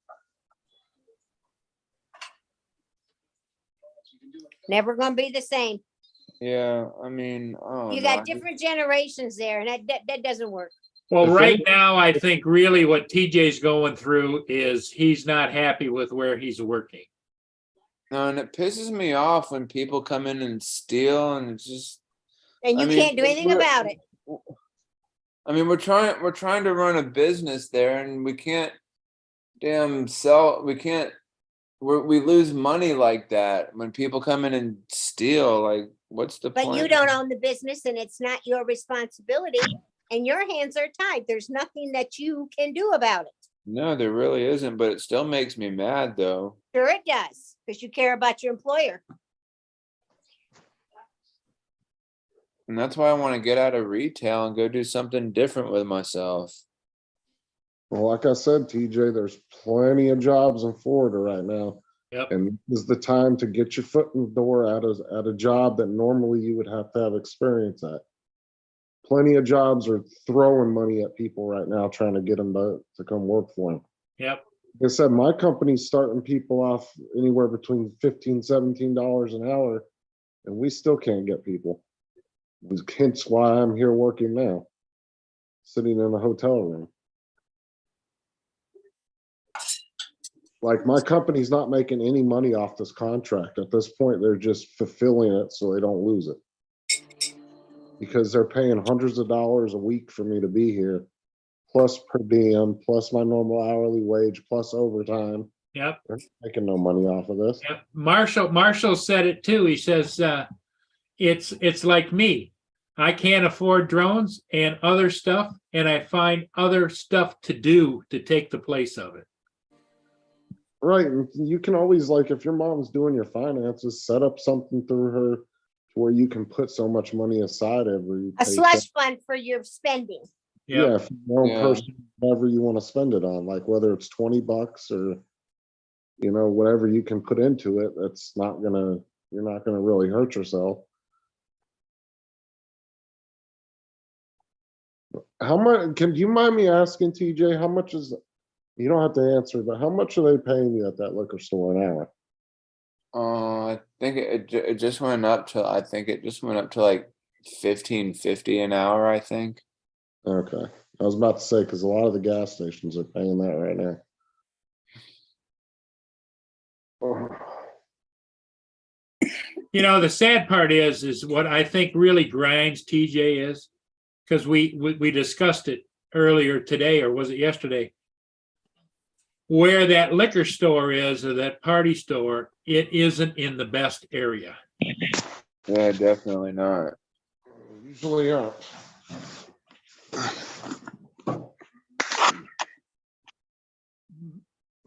Never going to be the same. Yeah, I mean, oh, You got different generations there, and that doesn't work. Well, The right thing- now, I think really what TJ's going through is he's not happy with where he's working. No, and it pisses me off when people come in and steal, and it's just. And you I mean, can't do anything we're- about it. I mean, we're trying to run a business there, and we can't damn sell. We can't. We lose money like that when people come in and steal. Like, what's the But point? you don't own the business, and it's not your responsibility, and your hands are tied. There's nothing that you can do about it. No, there really isn't, but it still makes me mad, though. Sure it does, because you care about your employer. And that's why I want to get out of retail and go do something different with myself. Well, like I said, TJ, there's plenty of jobs in Florida right now. Yep. And this is the time to get your foot in the door at a job that normally you would have to have experience at. Plenty of jobs are throwing money at people right now, trying to get them to come work for them. Yep. Like I said, my company's starting people off anywhere between $15, $17 an hour, and we still can't get people. Hence why I'm here working now, sitting in a hotel room. Like, my company's not making any money off this contract. At this point, they're just fulfilling it so they don't lose it. Because they're paying hundreds of dollars a week for me to be here, plus per diem, plus my normal hourly wage, plus overtime. Yep. They're making no money off of this. Yep. Marshall said it too. He says, it's like me. I can't afford drones and other stuff, and I find other stuff to do to take the place of it. Right, and you can always, like, if your mom's doing your finances, set up something through her to where you can put so much money aside every A paycheck. slush fund for your spending. Yeah, Yep. if your own Yeah. person, whatever you want to spend it on, like whether it's $20 or, you know, whatever you can put into it, that's not gonna, you're not gonna really hurt yourself. How much, do you mind me asking, TJ, how much is, you don't have to answer, but how much are they paying you at that liquor store an hour? I think it just went up to, I think it just went up to like $15.50 an hour, I think. Okay, I was about to say, because a lot of the gas stations are paying that right now. You know, the sad part is what I think really grinds TJ is, because we discussed it earlier today, or was it yesterday? Where that liquor store is, or that party store, it isn't in the best area. Yeah, definitely not. Usually aren't.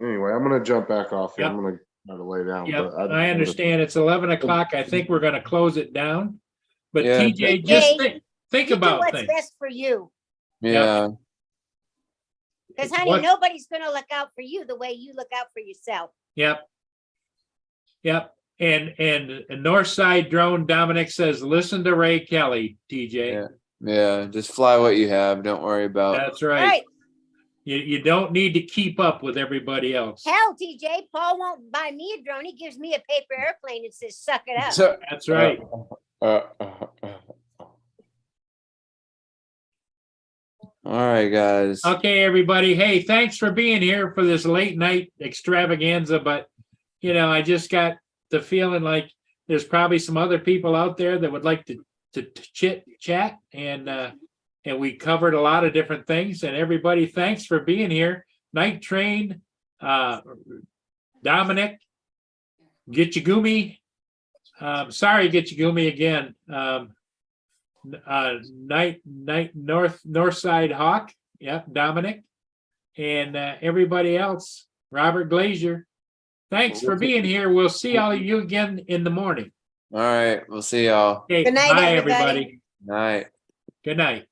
Anyway, I'm gonna jump back off here. I'm gonna try to lay down. Yep, but I understand. It's 11 o'clock. I think we're gonna close it down. But Yeah. TJ, just TJ, think You do about what's things. best for you. Yeah. Because honey, What- nobody's gonna look out for you the way you look out for yourself. Yep. Yep. And Northside Drone Dominic says, listen to Ray Kelly, TJ. Yeah. Yeah. Just fly what you have. Don't worry about. That's right. Right. You don't need to keep up with everybody else. Hell, TJ, Paul won't buy me a drone. He gives me a paper airplane and says, suck it up. So- That's right. All right, guys. Okay, everybody. Hey, thanks for being here for this late night extravaganza. But, you know, I just got the feeling like there's probably some other people out there that would like to chit chat. And we covered a lot of different things. And everybody, thanks for being here. Night Train, Dominic, Gitchigumi. Sorry, Gitchigumi again. Northside Hawk. Yep, Dominic. And everybody else, Robert Glazier. Thanks for being here. We'll see all of you again in the morning. All right. We'll see y'all. Okay, Good night, bye, everybody. everybody. Night. Good night.